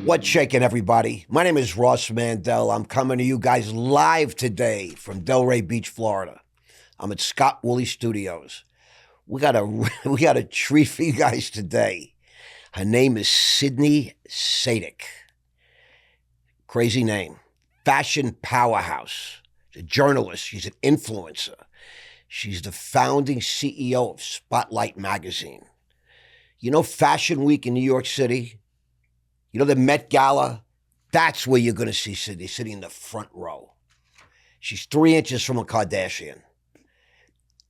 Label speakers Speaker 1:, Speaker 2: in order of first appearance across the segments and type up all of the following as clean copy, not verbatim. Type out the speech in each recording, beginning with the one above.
Speaker 1: What's shaking, everybody? My name is Ross Mandell. I'm coming to you guys live today from Delray Beach, Florida. I'm at Scott Woolley Studios. We got a treat for you guys today. Her name is Sydney Sadick. Crazy name. Fashion powerhouse. She's a journalist. She's an influencer. She's the founding CEO of Spotlight Magazine. You know Fashion Week in New York City? You know the Met Gala? That's where you're going to see Sydney sitting in the front row. She's 3 inches from a Kardashian.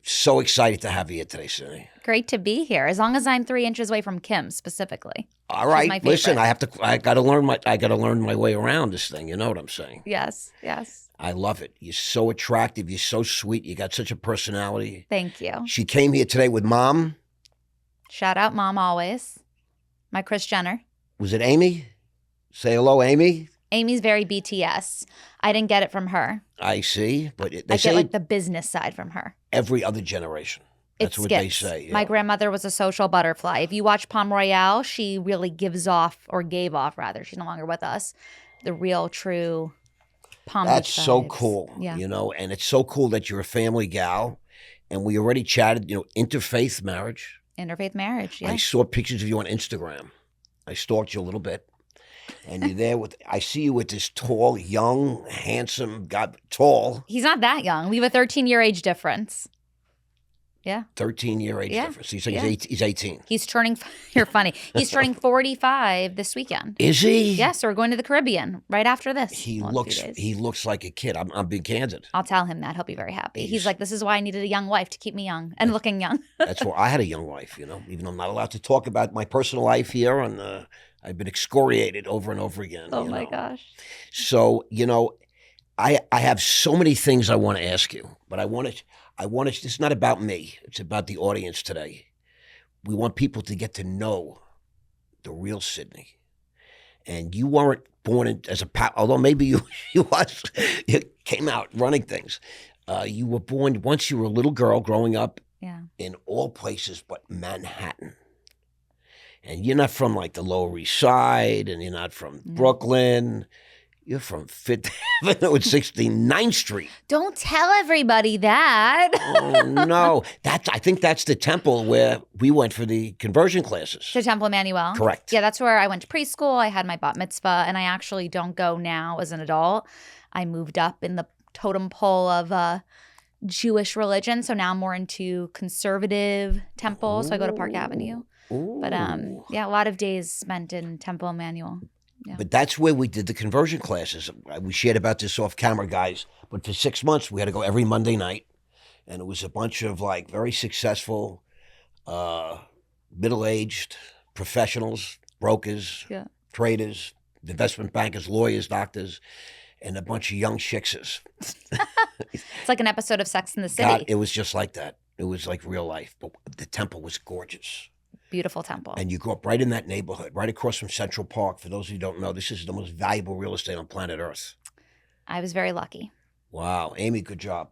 Speaker 1: So excited to have you here today, Sydney.
Speaker 2: Great to be here. As long as I'm 3 inches away from Kim specifically.
Speaker 1: All right, listen. I got to learn my way around this thing. You know what I'm saying?
Speaker 2: Yes.
Speaker 1: I love it. You're so attractive. You're so sweet. You got such a personality.
Speaker 2: Thank you.
Speaker 1: She came here today with Mom.
Speaker 2: Shout out Mom always. My Kris Jenner.
Speaker 1: Was it Amy? Say hello, Amy.
Speaker 2: Amy's very BTS. I didn't get it from her.
Speaker 1: I see, but they
Speaker 2: I
Speaker 1: say
Speaker 2: get like the business side from her.
Speaker 1: every other generation. That's what they say. Yeah.
Speaker 2: My grandmother was a social butterfly. If you watch Palm Royale, she really gave off, she's no longer with us, the real, true Palm
Speaker 1: That's
Speaker 2: Beach
Speaker 1: so
Speaker 2: vibes.
Speaker 1: cool,
Speaker 2: Yeah.
Speaker 1: you know, and it's so cool that you're a family gal. And we already chatted, you know, interfaith marriage.
Speaker 2: Interfaith marriage, yeah.
Speaker 1: I saw pictures of you on Instagram. I stalked you a little bit. And you're there I see you with this tall, young, handsome guy, tall.
Speaker 2: He's not that young. We have a 13-year age difference. Yeah.
Speaker 1: 13-year age difference. He's 18.
Speaker 2: He's turning, you're funny. He's turning 45 this weekend.
Speaker 1: Is he?
Speaker 2: Yes, we're going to the Caribbean right after this.
Speaker 1: He looks like a kid. I'm being candid.
Speaker 2: I'll tell him that. He'll be very happy. He's like, this is why I needed a young wife to keep me young and looking young.
Speaker 1: That's why I had a young wife, you know, even though I'm not allowed to talk about my personal life here. And I've been excoriated over and over again.
Speaker 2: Oh, my gosh.
Speaker 1: So, you know, I have so many things I want to ask you, but I want to, it's not about me. It's about the audience today. We want people to get to know the real Sydney. And you weren't born as although maybe you came out running things. You were born, once you were a little girl growing up in all places but Manhattan. And you're not from like the Lower East Side, and you're not from Brooklyn. You're from 5th Avenue and 69th Street.
Speaker 2: Don't tell everybody that.
Speaker 1: Oh, no. I think that's the temple where we went for the conversion classes.
Speaker 2: To Temple Emmanuel?
Speaker 1: Correct.
Speaker 2: Yeah, that's where I went to preschool. I had my bat mitzvah, and I actually don't go now as an adult. I moved up in the totem pole of Jewish religion, so now I'm more into conservative temple, so I go to Park Avenue.
Speaker 1: Ooh.
Speaker 2: But yeah, a lot of days spent in Temple Emmanuel. Yeah.
Speaker 1: But that's where we did the conversion classes. We shared about this off camera, guys. But for 6 months, we had to go every Monday night. And it was a bunch of like very successful, middle-aged professionals, brokers, traders, investment bankers, lawyers, doctors, and a bunch of young chickses.
Speaker 2: It's like an episode of Sex and the City.
Speaker 1: God, it was just like that. It was like real life. But the temple was gorgeous.
Speaker 2: Beautiful temple.
Speaker 1: And you grew up right in that neighborhood, right across from Central Park. For those of you who don't know, this is the most valuable real estate on planet Earth.
Speaker 2: I was very lucky.
Speaker 1: Wow. Amy, good job.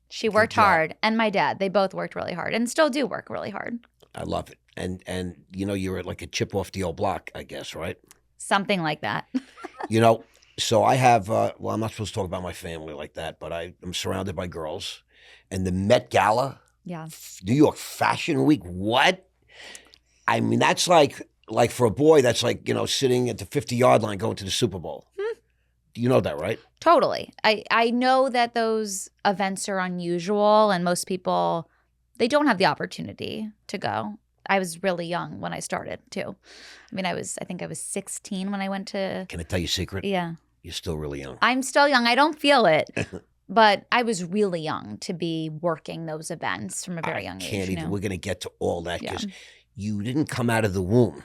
Speaker 2: She worked hard. And my dad. They both worked really hard and still do work really hard.
Speaker 1: I love it. And you know, you're like a chip off the old block, I guess, right?
Speaker 2: Something like that.
Speaker 1: You know, so I have, well, I'm not supposed to talk about my family like that, but I'm surrounded by girls. And the Met Gala, New York Fashion Week, what? I mean, that's like for a boy, that's like, you know, sitting at the 50-yard line going to the Super Bowl. You know that, right?
Speaker 2: Totally. I know that those events are unusual and most people, they don't have the opportunity to go. I was really young when I started too. I mean, I think I was 16 when I went to.
Speaker 1: Can I tell you a secret?
Speaker 2: Yeah.
Speaker 1: You're still really young.
Speaker 2: I'm still young. I don't feel it. But I was really young to be working those events from a very young age.
Speaker 1: We're going to get to all that because you didn't come out of the womb,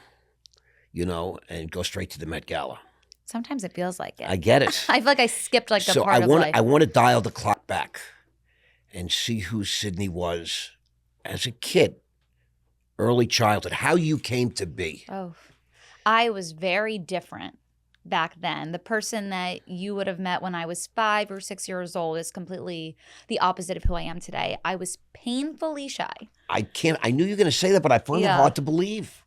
Speaker 1: you know, and go straight to the Met Gala.
Speaker 2: Sometimes it feels like it.
Speaker 1: I get it.
Speaker 2: I feel like I skipped like a part of life.
Speaker 1: I want to dial the clock back and see who Sydney was as a kid, early childhood, how you came to be.
Speaker 2: Oh, I was very different back then. The person that you would have met when I was 5 or 6 years old is completely the opposite of who I am today. I was painfully shy.
Speaker 1: I knew you were going to say that, but I find it hard to believe.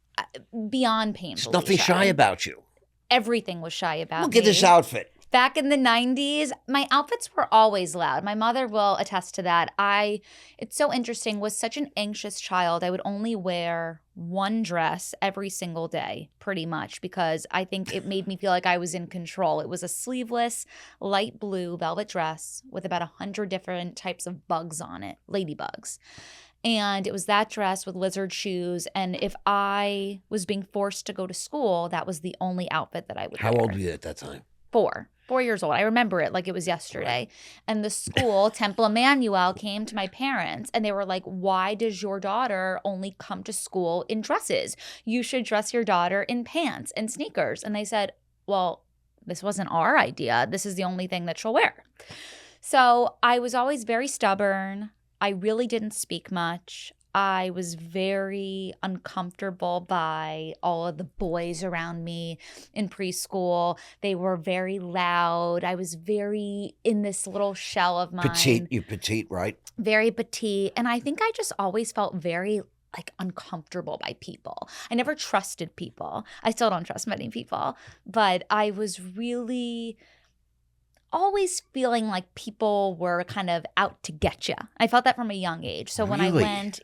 Speaker 2: Beyond painfully
Speaker 1: There's nothing shy about you.
Speaker 2: everything was shy about
Speaker 1: Look
Speaker 2: me.
Speaker 1: at this outfit.
Speaker 2: Back in the 90s, my outfits were always loud. My mother will attest to that. It's so interesting, was such an anxious child. I would only wear one dress every single day, pretty much, because I think it made me feel like I was in control. It was a sleeveless, light blue velvet dress with about 100 different types of bugs on it, ladybugs. And it was that dress with lizard shoes. And if I was being forced to go to school, that was the only outfit that I would wear.
Speaker 1: How old were you at that time?
Speaker 2: 4 years old. I remember it like it was yesterday. Right. And the school, Temple Emmanuel, came to my parents and they were like, why does your daughter only come to school in dresses? You should dress your daughter in pants and sneakers. And they said, well, this wasn't our idea. This is the only thing that she'll wear. So I was always very stubborn. I really didn't speak much. I was very uncomfortable by all of the boys around me in preschool. They were very loud. I was very in this little shell of mine.
Speaker 1: Petite. You're petite, right?
Speaker 2: Very petite. And I think I just always felt very uncomfortable by people. I never trusted people. I still don't trust many people. But I was really always feeling like people were kind of out to get you. I felt that from a young age. So when I went,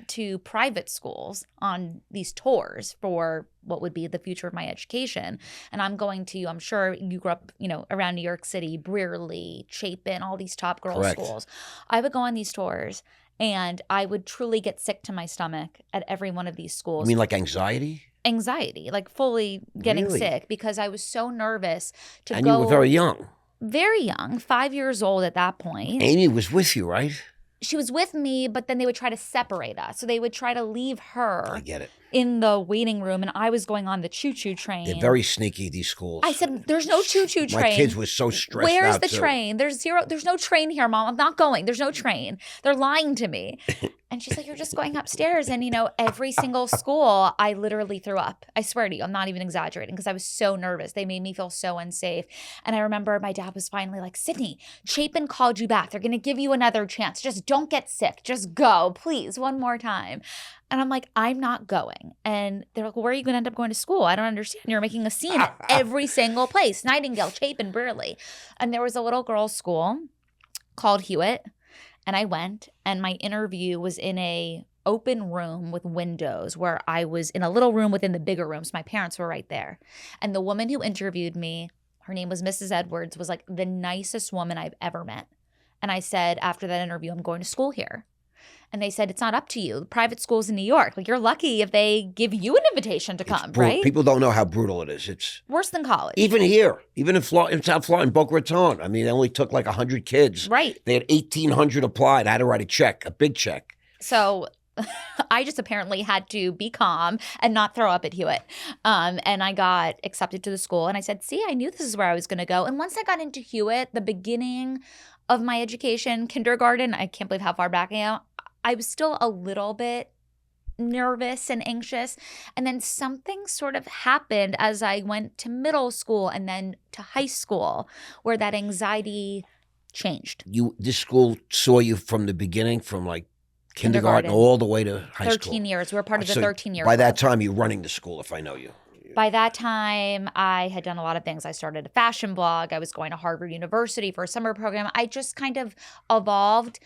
Speaker 2: to private schools on these tours for what would be the future of my education, and I'm going to, I'm sure you grew up, around New York City, Brearley, Chapin, all these top girls schools. I would go on these tours and I would truly get sick to my stomach at every one of these schools.
Speaker 1: You mean like anxiety?
Speaker 2: Anxiety, like fully getting sick because I was so nervous to go.
Speaker 1: And you were very young.
Speaker 2: Very young, 5 years old at that point.
Speaker 1: Amy was with you, right?
Speaker 2: She was with me, but then they would try to separate us. So they would try to leave her
Speaker 1: I get it.
Speaker 2: in the waiting room, and I was going on the choo-choo train.
Speaker 1: They're very sneaky, these schools.
Speaker 2: I said, there's no choo-choo train.
Speaker 1: My kids were so stressed out.
Speaker 2: Where's the train? There's no train here, Mom. I'm not going. There's no train. They're lying to me. And she's like, you're just going upstairs. And, every single school, I literally threw up. I swear to you, I'm not even exaggerating because I was so nervous. They made me feel so unsafe. And I remember my dad was finally like, Sydney, Chapin called you back. They're going to give you another chance. Just don't get sick. Just go, please, one more time. And I'm like, I'm not going. And they're like, well, where are you going to end up going to school? I don't understand. You're making a scene at every single place. Nightingale, Chapin, Brearley. And there was a little girls' school called Hewitt. And I went, and my interview was in a open room with windows where I was in a little room within the bigger room. So my parents were right there. And the woman who interviewed me, her name was Mrs. Edwards, was like the nicest woman I've ever met. And I said, after that interview, I'm going to school here. And they said, it's not up to you. The private schools in New York, you're lucky if they give you an invitation to come, right?
Speaker 1: People don't know how brutal it is. It's
Speaker 2: worse than college.
Speaker 1: Even here, even in South Florida, in Boca Raton. I mean, they only took 100 kids.
Speaker 2: Right.
Speaker 1: They had 1,800 applied. I had to write a big check.
Speaker 2: So I just apparently had to be calm and not throw up at Hewitt. And I got accepted to the school. And I said, see, I knew this is where I was going to go. And once I got into Hewitt, the beginning of my education, kindergarten, I can't believe how far back I am. I was still a little bit nervous and anxious. And then something sort of happened as I went to middle school and then to high school where that anxiety changed.
Speaker 1: This school saw you from the beginning, from kindergarten all the way to high school.
Speaker 2: 13 years. We were part of the 13-year
Speaker 1: By that time, you're running the school, if I know you.
Speaker 2: By that time, I had done a lot of things. I started a fashion blog. I was going to Harvard University for a summer program. I just kind of evolved.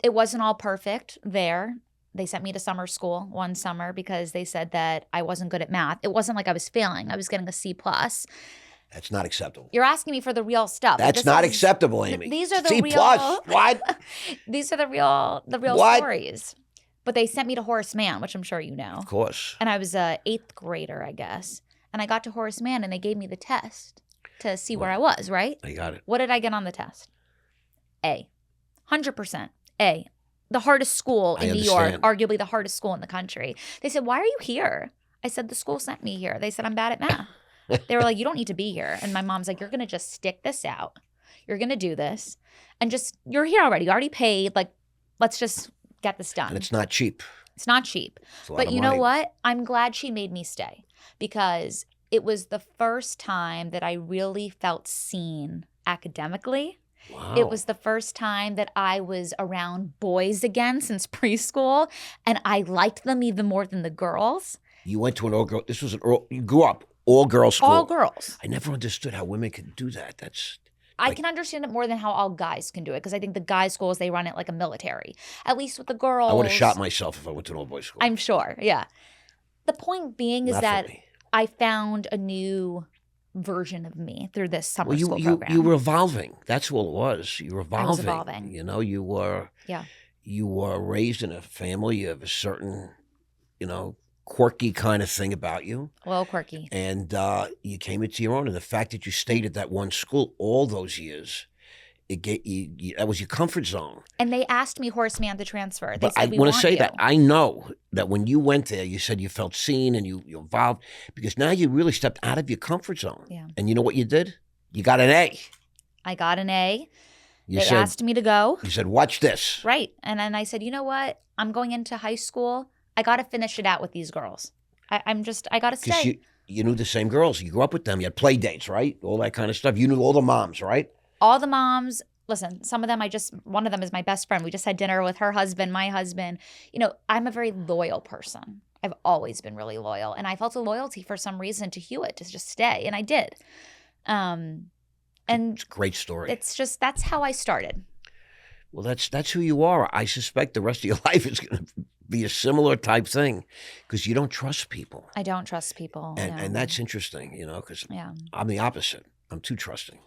Speaker 2: It wasn't all perfect there. They sent me to summer school one summer because they said that I wasn't good at math. It wasn't like I was failing. I was getting a C+.
Speaker 1: That's not acceptable.
Speaker 2: You're asking me for the real stuff.
Speaker 1: That's not acceptable, Amy.
Speaker 2: These are the
Speaker 1: C+.
Speaker 2: real.
Speaker 1: What?
Speaker 2: These are the real what? Stories. But they sent me to Horace Mann, which I'm sure you know.
Speaker 1: Of course.
Speaker 2: And I was a 8th grader, I guess. And I got to Horace Mann and they gave me the test to see where I was, right?
Speaker 1: I got it.
Speaker 2: What did I get on the test? A. 100%. A. The hardest school in New York, arguably the hardest school in the country. They said, why are you here? I said, the school sent me here. They said, I'm bad at math. They were like, you don't need to be here. And my mom's like, you're going to just stick this out. You're going to do this. And you're here already. You already paid. Let's just get this done.
Speaker 1: And it's not cheap.
Speaker 2: It's not cheap. But you know what? I'm glad she made me stay because it was the first time that I really felt seen academically.
Speaker 1: Wow.
Speaker 2: It was the first time that I was around boys again since preschool, and I liked them even more than the girls.
Speaker 1: You went to an all-girl. You grew up all girls school.
Speaker 2: All girls.
Speaker 1: I never understood how women could do that. That's
Speaker 2: I can understand it more than how all guys can do it because I think the guys' schools, they run it like a military. At least with the girls.
Speaker 1: I would have shot myself if I went to an all boys school.
Speaker 2: I'm sure. Yeah. The point being is
Speaker 1: Not
Speaker 2: that
Speaker 1: for me.
Speaker 2: I found a new version of me through this summer school program.
Speaker 1: You were evolving. That's all it was. You were evolving.
Speaker 2: I was evolving.
Speaker 1: You know, you were raised in a family. You have a certain, quirky kind of thing about you.
Speaker 2: A little quirky.
Speaker 1: And you came into your own. And the fact that you stayed at that one school all those years, that was your comfort zone.
Speaker 2: And they asked me, Horace Mann, to transfer. They
Speaker 1: But
Speaker 2: said,
Speaker 1: I want to say that I know that when you went there, you said you felt seen and you evolved because now you really stepped out of your comfort zone.
Speaker 2: Yeah.
Speaker 1: And you know what you did? You got an A.
Speaker 2: I got an A.
Speaker 1: They
Speaker 2: asked me to go.
Speaker 1: You said, watch this.
Speaker 2: Right. And then I said, you know what? I'm going into high school. I got to finish it out with these girls. I got to stay.
Speaker 1: Because you knew the same girls. You grew up with them. You had play dates, right? All that kind of stuff. You knew all the moms, right?
Speaker 2: All the moms. Listen, some of them one of them is my best friend. We just had dinner with her husband, my husband. I'm a very loyal person. I've always been really loyal. And I felt a loyalty for some reason to Hewitt to just stay. And I did. And
Speaker 1: it's a great story.
Speaker 2: That's how I started.
Speaker 1: Well, that's who you are. I suspect the rest of your life is going to be a similar type thing because you don't trust people.
Speaker 2: I don't trust people.
Speaker 1: And that's interesting, because I'm the opposite. I'm too trusting,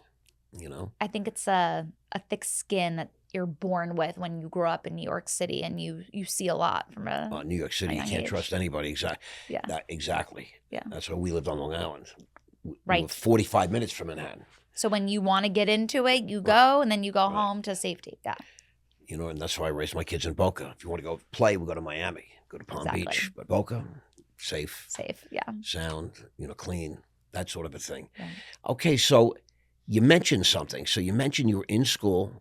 Speaker 2: I think it's a thick skin that you're born with when you grow up in New York City and you see a lot from
Speaker 1: New York City, you can't trust anybody. Exactly.
Speaker 2: Yeah.
Speaker 1: Exactly.
Speaker 2: Yeah.
Speaker 1: That's why we lived on Long Island.
Speaker 2: Right.
Speaker 1: We were 45 minutes from Manhattan.
Speaker 2: So when you want to get into it, you go, and then you go home to safety. Yeah.
Speaker 1: And that's why I raised my kids in Boca. If you want to go play, we go to Miami, go to Palm Beach. But Boca, safe.
Speaker 2: Safe, yeah.
Speaker 1: Sound, clean, that sort of a thing.
Speaker 2: Yeah.
Speaker 1: Okay, so you mentioned something. So you mentioned you were in school,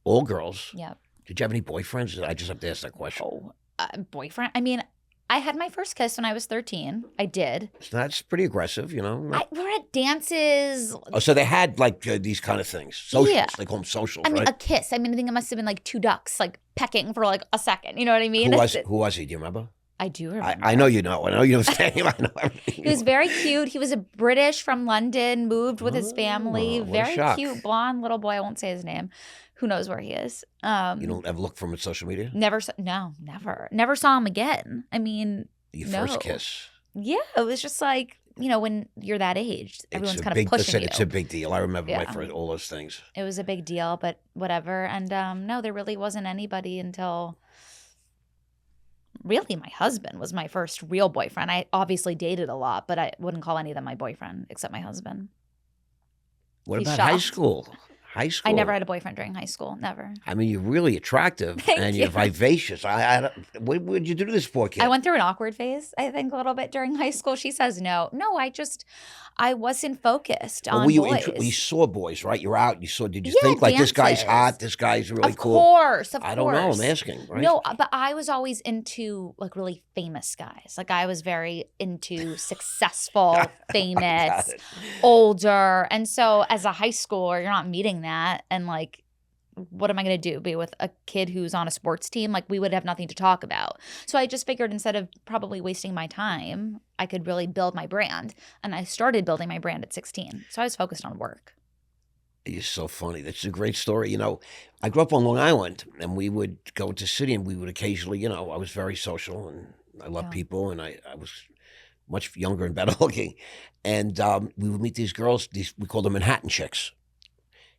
Speaker 1: all girls.
Speaker 2: Yeah.
Speaker 1: Did you have any boyfriends? I just have to ask that question.
Speaker 2: Oh, boyfriend? I mean, I had my first kiss when I was 13. I did.
Speaker 1: So that's pretty aggressive,
Speaker 2: We're at dances.
Speaker 1: Oh, so they had these kind of things. Socials.
Speaker 2: Yeah.
Speaker 1: They call them socials,
Speaker 2: I mean,
Speaker 1: right?
Speaker 2: a kiss. I mean, I think it must have been like two ducks, pecking for a second. You know what I mean?
Speaker 1: Who was he? Do you remember?
Speaker 2: I do remember.
Speaker 1: I know you know. I know you know his name. I know everything.
Speaker 2: He was very cute. He was a British from London, moved with his family. Very cute, blonde little boy. I won't say his name. Who knows where he is?
Speaker 1: You don't ever look for him on social media?
Speaker 2: Never saw him again. I mean,
Speaker 1: your first kiss.
Speaker 2: Yeah, it was just when you're that age, everyone's kind of pushing you.
Speaker 1: It's a big deal. I remember my first, all those things.
Speaker 2: It was a big deal, but whatever. And no, there really wasn't anybody until really my husband was my first real boyfriend. I obviously dated a lot, but I wouldn't call any of them my boyfriend except my husband.
Speaker 1: What about high school? High school.
Speaker 2: I never had a boyfriend during high school. Never.
Speaker 1: I mean, you're really attractive and you're vivacious. What did you do to this poor kid?
Speaker 2: I went through an awkward phase, I think, a little bit during high school. She says no. No, I wasn't focused on boys.
Speaker 1: You saw boys, right? You're out. Did you think
Speaker 2: dances.
Speaker 1: This guy's hot? This guy's really cool?
Speaker 2: Of course.
Speaker 1: I don't know. I'm asking, right?
Speaker 2: No, but I was always into really famous guys. I was very into successful, famous, older. And so as a high schooler, you're not meeting that. And what am I going to do? Be with a kid who's on a sports team? We would have nothing to talk about. So I just figured instead of probably wasting my time, I could really build my brand. And I started building my brand at 16. So I was focused on work.
Speaker 1: You're so funny. That's a great story. I grew up on Long Island and we would go into the city and we would occasionally, I was very social and I love people and I was much younger and better looking. And we would meet these girls, we called them Manhattan chicks.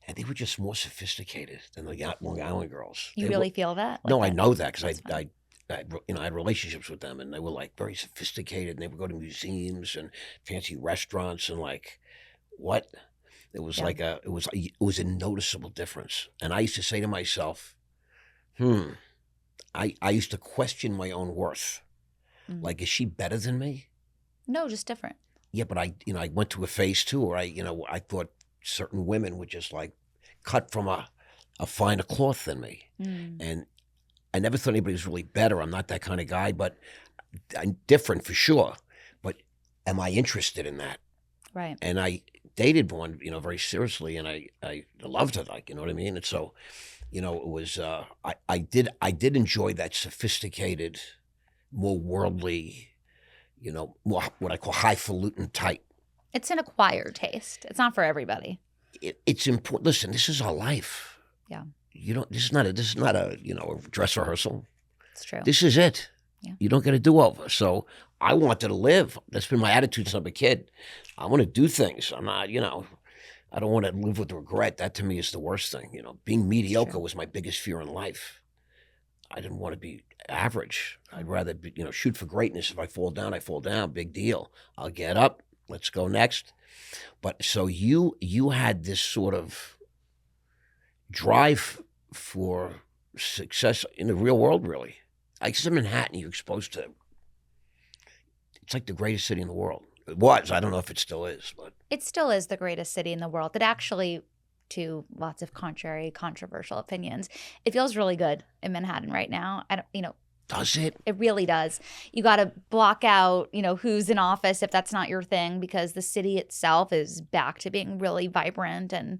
Speaker 1: And they were just more sophisticated than the Long Island girls.
Speaker 2: You really feel that?
Speaker 1: No, I know that because I had relationships with them, and they were very sophisticated. And they would go to museums and fancy restaurants, and what? It was it was a noticeable difference. And I used to say to myself, I used to question my own worth. Is she better than me?
Speaker 2: No, just different.
Speaker 1: Yeah, but I went to a phase too where I thought certain women were just cut from a finer cloth than me. And I never thought anybody was really better. I'm not that kind of guy, but I'm different for sure. But am I interested in that?
Speaker 2: Right.
Speaker 1: And I dated one, very seriously, and I loved her, you know what I mean? And so, it was, I did enjoy that sophisticated, more worldly, more what I call highfalutin type.
Speaker 2: It's an acquired taste. It's not for everybody.
Speaker 1: It's important. Listen, this is our life.
Speaker 2: Yeah.
Speaker 1: This is not a a dress rehearsal.
Speaker 2: It's true.
Speaker 1: This is it.
Speaker 2: Yeah.
Speaker 1: You don't get a do-over. So I wanted to live. That's been my attitude since I'm a kid. I want to do things. I'm not, I don't want to live with regret. That to me is the worst thing. Being mediocre was my biggest fear in life. I didn't want to be average. I'd rather be, shoot for greatness. If I fall down, I fall down. Big deal. I'll get up. Let's go next. But so you had this sort of drive for success in the real world, really. Like in Manhattan, you're exposed to. It's like the greatest city in the world. It was. I don't know if it still is, but
Speaker 2: it still is the greatest city in the world. It actually, to lots of controversial opinions, it feels really good in Manhattan right now.
Speaker 1: Does it?
Speaker 2: It really does. You got to block out, who's in office if that's not your thing, because the city itself is back to being really vibrant and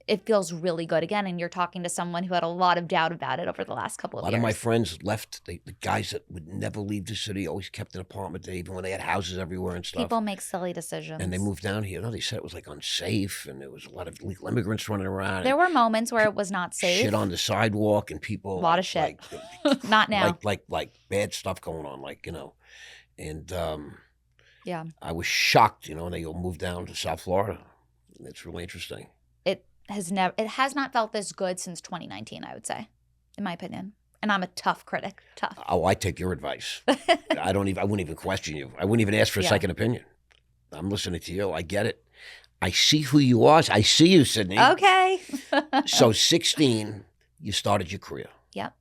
Speaker 2: it feels really good again. And you're talking to someone who had a lot of doubt about it over the last couple of years.
Speaker 1: A lot of my friends left. The guys that would never leave the city always kept an apartment, even when they had houses everywhere and stuff.
Speaker 2: People make silly decisions.
Speaker 1: And they moved down here. No, they said it was like unsafe, and there was a lot of illegal immigrants running around.
Speaker 2: There were moments where it was not safe.
Speaker 1: Shit on the sidewalk, and people.
Speaker 2: A lot of shit. Not now.
Speaker 1: Like bad stuff going on, and
Speaker 2: yeah.
Speaker 1: I was shocked, and they all moved down to South Florida. It's really interesting.
Speaker 2: It has not felt this good since 2019, I would say, in my opinion. And I'm a tough critic. Tough.
Speaker 1: Oh, I take your advice. I wouldn't even question you. I wouldn't even ask for a second opinion. I'm listening to you. I get it. I see who you are. I see you, Sydney.
Speaker 2: Okay.
Speaker 1: So 16, you started your career.
Speaker 2: Yep.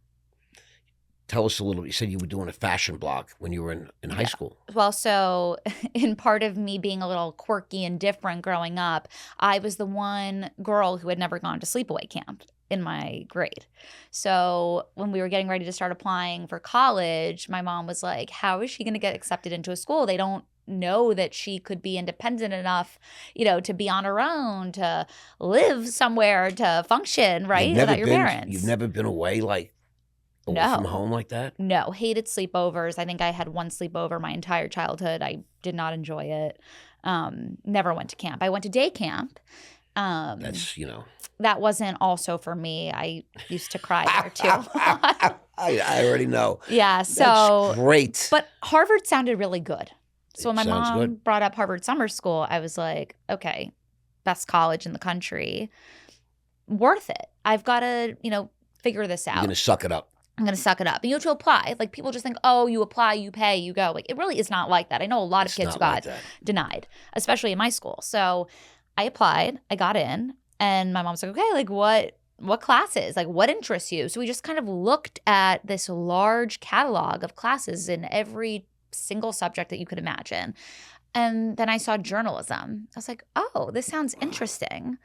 Speaker 1: Tell us a little. You said you were doing a fashion blog when you were in high school.
Speaker 2: Well, so in part of me being a little quirky and different growing up, I was the one girl who had never gone to sleepaway camp in my grade. So when we were getting ready to start applying for college, my mom was like, how is she going to get accepted into a school? They don't know that she could be independent enough, to be on her own, to live somewhere, to function, right? Without your parents.
Speaker 1: You've never been away away from home like that?
Speaker 2: No, hated sleepovers. I think I had one sleepover my entire childhood. I did not enjoy it. Never went to camp. I went to day camp.
Speaker 1: That's,
Speaker 2: That wasn't also for me. I used to cry there too.
Speaker 1: I already know.
Speaker 2: Yeah, so.
Speaker 1: That's great.
Speaker 2: But Harvard sounded really good. So when my mom brought up Harvard Summer School, I was like, okay, best college in the country. Worth it. I've got to, figure this out.
Speaker 1: You're going to suck it up.
Speaker 2: I'm going to suck it up. And you have to apply. Like, people just think, oh, you apply, you pay, you go. Like, it really is not like that. I know a lot of kids who got denied, especially in my school. So I applied, I got in, and my mom's like, okay, like what classes? Like, what interests you? So we just kind of looked at this large catalog of classes in every single subject that you could imagine. And then I saw journalism. I was like, oh, this sounds interesting.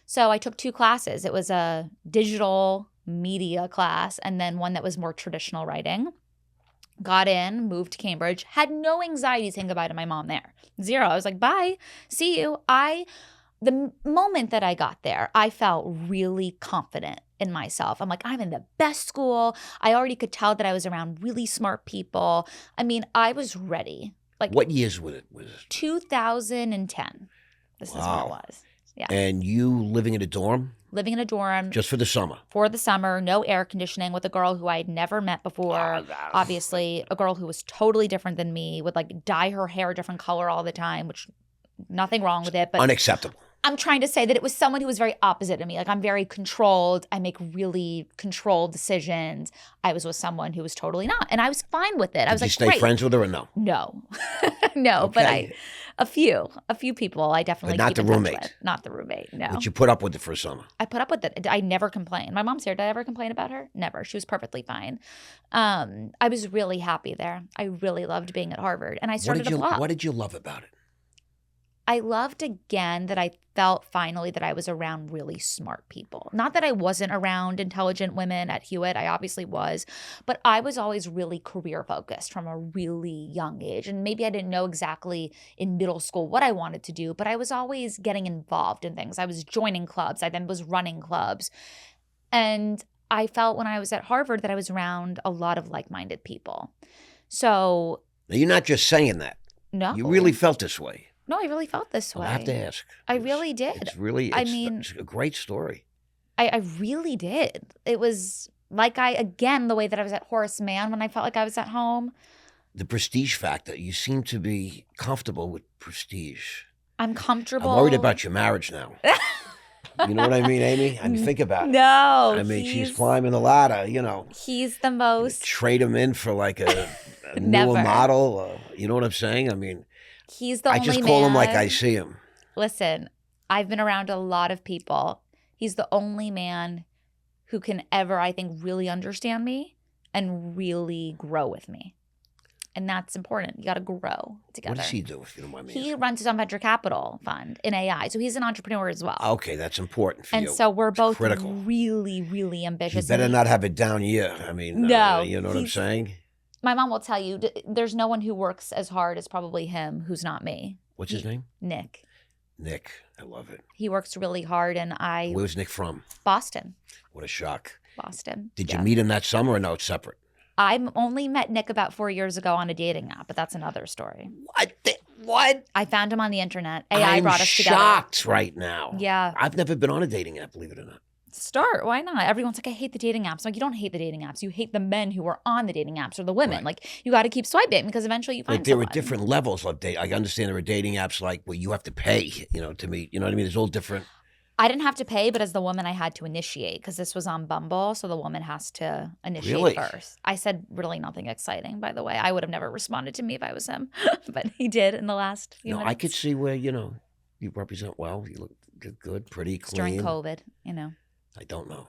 Speaker 2: So I took 2 classes. It was a digital media class and then one that was more traditional writing. Got in, moved to Cambridge, had no anxiety saying goodbye to my mom there. Zero. I was like, bye, see you. The moment that I got there, I felt really confident in myself. I'm like, I'm in the best school. I already could tell that I was around really smart people. I mean, I was ready. Like,
Speaker 1: what years was it?
Speaker 2: 2010. This is when it was. Yeah.
Speaker 1: And you living in a dorm?
Speaker 2: Living in a dorm.
Speaker 1: Just for the summer? For
Speaker 2: the summer. No air conditioning, with a girl who I had never met before. Obviously, a girl who was totally different than me, would like dye her hair a different color all the time, which nothing wrong with it. But
Speaker 1: unacceptable.
Speaker 2: I'm trying to say that it was someone who was very opposite of me. Like, I'm very controlled. I make really controlled decisions. I was with someone who was totally not. And I was fine with it. I was like,
Speaker 1: did you stay friends with her or no?
Speaker 2: No. No,
Speaker 1: okay.
Speaker 2: But a few people I definitely
Speaker 1: but not
Speaker 2: keep
Speaker 1: the
Speaker 2: in
Speaker 1: roommate.
Speaker 2: Touch with. Not the roommate, no.
Speaker 1: But you put up with it for a summer.
Speaker 2: I put up with it. I never complained. My mom's here. Did I ever complain about her? Never. She was perfectly fine. I was really happy there. I really loved being at Harvard. And I started a blog.
Speaker 1: What did you love about it?
Speaker 2: I loved, again, that I felt finally that I was around really smart people. Not that I wasn't around intelligent women at Hewitt. I obviously was. But I was always really career focused from a really young age. And maybe I didn't know exactly in middle school what I wanted to do, but I was always getting involved in things. I was joining clubs. I then was running clubs. And I felt when I was at Harvard that I was around a lot of like-minded people. So.
Speaker 1: Now, you're not just saying that.
Speaker 2: No.
Speaker 1: You really felt this way.
Speaker 2: No, I really felt this way.
Speaker 1: I have to ask.
Speaker 2: I really did.
Speaker 1: It's a great story.
Speaker 2: I really did. It was like the way that I was at Horace Mann when I felt like I was at home.
Speaker 1: The prestige factor. You seem to be comfortable with prestige.
Speaker 2: I'm comfortable.
Speaker 1: I'm worried about your marriage now. You know what I mean, Amy? I mean, think about it.
Speaker 2: No.
Speaker 1: I mean, she's climbing the ladder,
Speaker 2: He's the most.
Speaker 1: Trade him in for like a
Speaker 2: Never.
Speaker 1: newer model. You know what I'm saying? I mean,
Speaker 2: he's the only man.
Speaker 1: I just call him like I see him.
Speaker 2: Listen, I've been around a lot of people. He's the only man who can ever, I think, really understand me and really grow with me. And that's important. You got to grow together.
Speaker 1: What does he do, if you don't mind me asking?
Speaker 2: He runs his own venture capital fund in AI. So he's an entrepreneur as well.
Speaker 1: Okay, that's important for you.
Speaker 2: And so we're both
Speaker 1: critical.
Speaker 2: Really, really ambitious.
Speaker 1: He better not have a down year. I mean,
Speaker 2: no,
Speaker 1: you know what I'm saying?
Speaker 2: My mom will tell you, there's no one who works as hard as probably him who's not me.
Speaker 1: What's his name?
Speaker 2: Nick.
Speaker 1: Nick. I love it.
Speaker 2: He works really hard, and
Speaker 1: Where's Nick from?
Speaker 2: Boston.
Speaker 1: What a shock.
Speaker 2: Boston.
Speaker 1: Did you meet him that summer or no, it's separate?
Speaker 2: I only met Nick about 4 years ago on a dating app, but that's another story.
Speaker 1: What?
Speaker 2: I found him on the internet. AI brought us together.
Speaker 1: I'm shocked right now.
Speaker 2: Yeah.
Speaker 1: I've never been on a dating app, believe it or not.
Speaker 2: Start. Why not? Everyone's like, I hate the dating apps. I'm like, you don't hate the dating apps. You hate the men who are on the dating apps or the women.
Speaker 1: Right.
Speaker 2: Like, you got to keep swiping because eventually you find
Speaker 1: Like there
Speaker 2: someone.
Speaker 1: are different levels of dating. I understand there are dating apps like where you have to pay, to meet. You know what I mean? There's all different.
Speaker 2: I didn't have to pay, but as the woman, I had to initiate because this was on Bumble. So the woman has to initiate first. I said really nothing exciting, by the way. I would have never responded to me if I was him, but he did in the last few minutes.
Speaker 1: I could see where, you represent well. You look good, pretty, clean.
Speaker 2: During COVID,
Speaker 1: I don't know.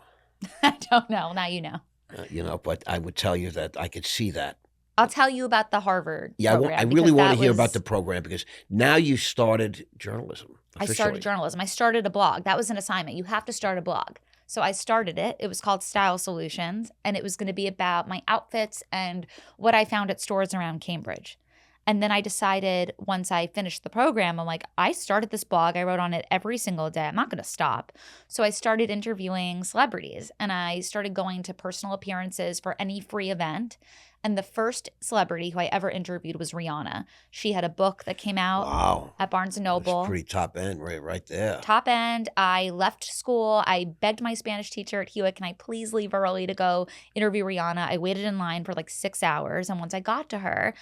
Speaker 2: I don't know. Now you know.
Speaker 1: But I would tell you that I could see that.
Speaker 2: I'll tell you about the Harvard program.
Speaker 1: I really want to hear about the program because now you started journalism. Officially.
Speaker 2: I started journalism. I started a blog. That was an assignment. You have to start a blog. So I started it. It was called Style Solutions, and it was going to be about my outfits and what I found at stores around Cambridge. And then I decided once I finished the program, I'm like, I started this blog. I wrote on it every single day. I'm not going to stop. So I started interviewing celebrities, and I started going to personal appearances for any free event. And the first celebrity who I ever interviewed was Rihanna. She had a book that came out at Barnes & Noble.
Speaker 1: That's pretty top end right there.
Speaker 2: Top end. I left school. I begged my Spanish teacher at Hewitt, can I please leave early to go interview Rihanna? I waited in line for like 6 hours. And once I got to her,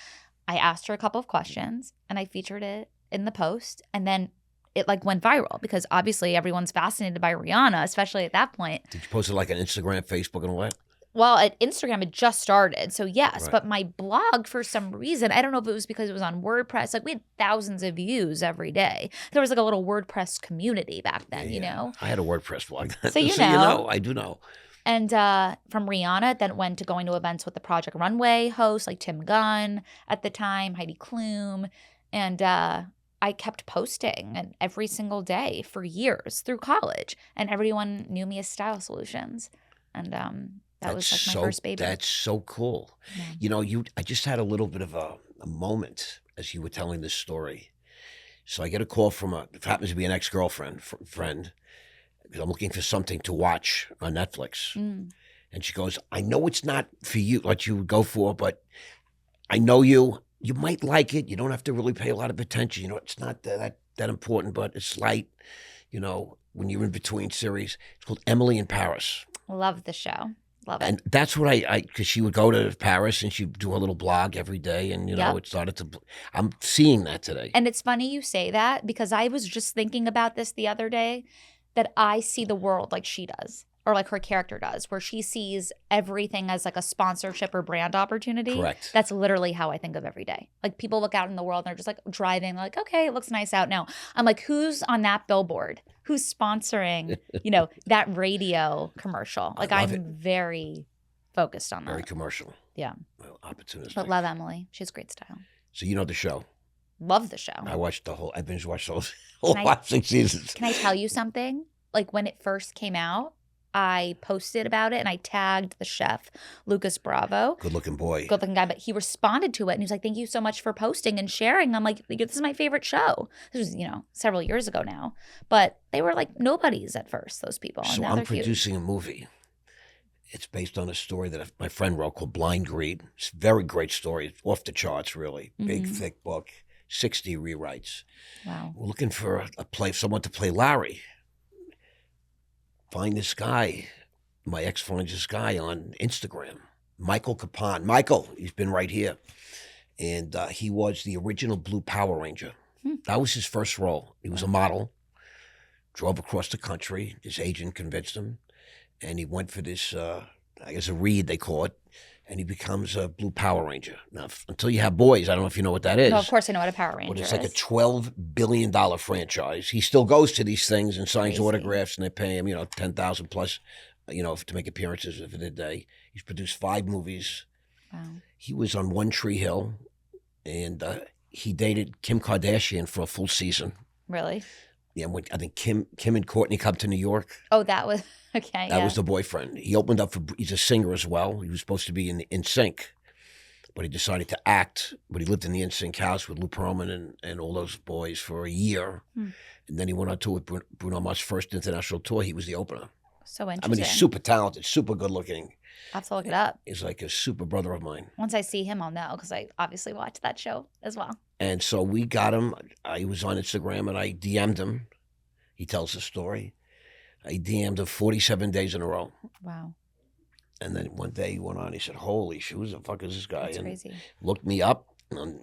Speaker 2: I asked her a couple of questions and I featured it in the post. And then it went viral because obviously everyone's fascinated by Rihanna, especially at that point.
Speaker 1: Did you post it like on Instagram, Facebook, and all that?
Speaker 2: Well, at Instagram, it just started. So yes,
Speaker 1: Right.
Speaker 2: But my blog, for some reason, I don't know if it was because it was on WordPress. We had thousands of views every day. There was a little WordPress community back then,
Speaker 1: I had a WordPress blog.
Speaker 2: So you know.
Speaker 1: I do know.
Speaker 2: And from Rihanna, then went to going to events with the Project Runway hosts like Tim Gunn at the time, Heidi Klum. And I kept posting every single day for years through college. And everyone knew me as Style Solutions. And that was like my first baby.
Speaker 1: That's so cool.
Speaker 2: Yeah.
Speaker 1: I just had a little bit of a moment as you were telling this story. So I get a call from it happens to be an ex-girlfriend, friend, because I'm looking for something to watch on Netflix. And she goes, I know it's not for you, what you would go for, but I know you might like it. You don't have to really pay a lot of attention. It's not that important, but it's light, when you're in between series. It's called Emily in Paris.
Speaker 2: Love the show. Love it.
Speaker 1: And that's what because she would go to Paris and she'd do a little blog every day. And, it started I'm seeing that today.
Speaker 2: And it's funny you say that because I was just thinking about this the other day, that I see the world like she does or like her character does, where she sees everything as like a sponsorship or brand opportunity.
Speaker 1: Correct.
Speaker 2: That's literally how I think of every day. Like people look out in the world and they're just like driving, like, okay, it looks nice out now. I'm like, who's on that billboard? Who's sponsoring, that radio commercial? Like I'm very focused on that.
Speaker 1: Very commercial.
Speaker 2: Yeah.
Speaker 1: Well, opportunistic.
Speaker 2: But love Emily. She has great style.
Speaker 1: So you know the show.
Speaker 2: Love the show.
Speaker 1: I binge watched those whole 6 seasons.
Speaker 2: Can I tell you something? Like when it first came out, I posted about it and I tagged the chef, Lucas Bravo.
Speaker 1: Good looking boy.
Speaker 2: Good looking guy. But he responded to it and he was like, thank you so much for posting and sharing. I'm like, this is my favorite show. This was, several years ago now. But they were like nobodies at first, those people.
Speaker 1: So I'm producing a movie. It's based on a story that my friend wrote called Blind Greed. It's a very great story. It's off the charts, really. Big, thick book. 60 rewrites.
Speaker 2: Wow.
Speaker 1: We're looking for someone to play Larry. Find this guy. My ex finds this guy on Instagram, Michael Capon. Michael, he's been right here. And he was the original Blue Power Ranger. That was his first role. He was a model, drove across the country. His agent convinced him. And he went for this, I guess a read they call it. And he becomes a Blue Power Ranger. Now, until you have boys, I don't know if you know what that is.
Speaker 2: No, of course I know what a Power Ranger
Speaker 1: But it's
Speaker 2: is.
Speaker 1: like a $12 billion franchise. He still goes to these things and signs autographs, and they pay him, $10,000 plus, to make appearances for the day. He's produced 5 movies.
Speaker 2: Wow.
Speaker 1: He was on One Tree Hill, and he dated Kim Kardashian for a full season.
Speaker 2: Really?
Speaker 1: Yeah, I think Kim and Courtney come to New York.
Speaker 2: Oh, that was okay.
Speaker 1: That was the boyfriend. He opened up he's a singer as well. He was supposed to be in NSYNC, but he decided to act. But he lived in the NSYNC house with Lou Pearlman and all those boys for a year. And then he went on tour with Bruno Mars' first international tour. He was the opener.
Speaker 2: So interesting.
Speaker 1: I mean, he's super talented, super good looking.
Speaker 2: I have to look it up.
Speaker 1: He's like a super brother of mine.
Speaker 2: Once I see him, I'll know, because I obviously watched that show as well.
Speaker 1: And so we got him. He was on Instagram, and I DM'd him. He tells the story. I DM'd him 47 days in a row.
Speaker 2: Wow.
Speaker 1: And then one day he went on. He said, "Holy shit, who the fuck is this guy?"
Speaker 2: That's
Speaker 1: and
Speaker 2: crazy.
Speaker 1: Looked me up, and,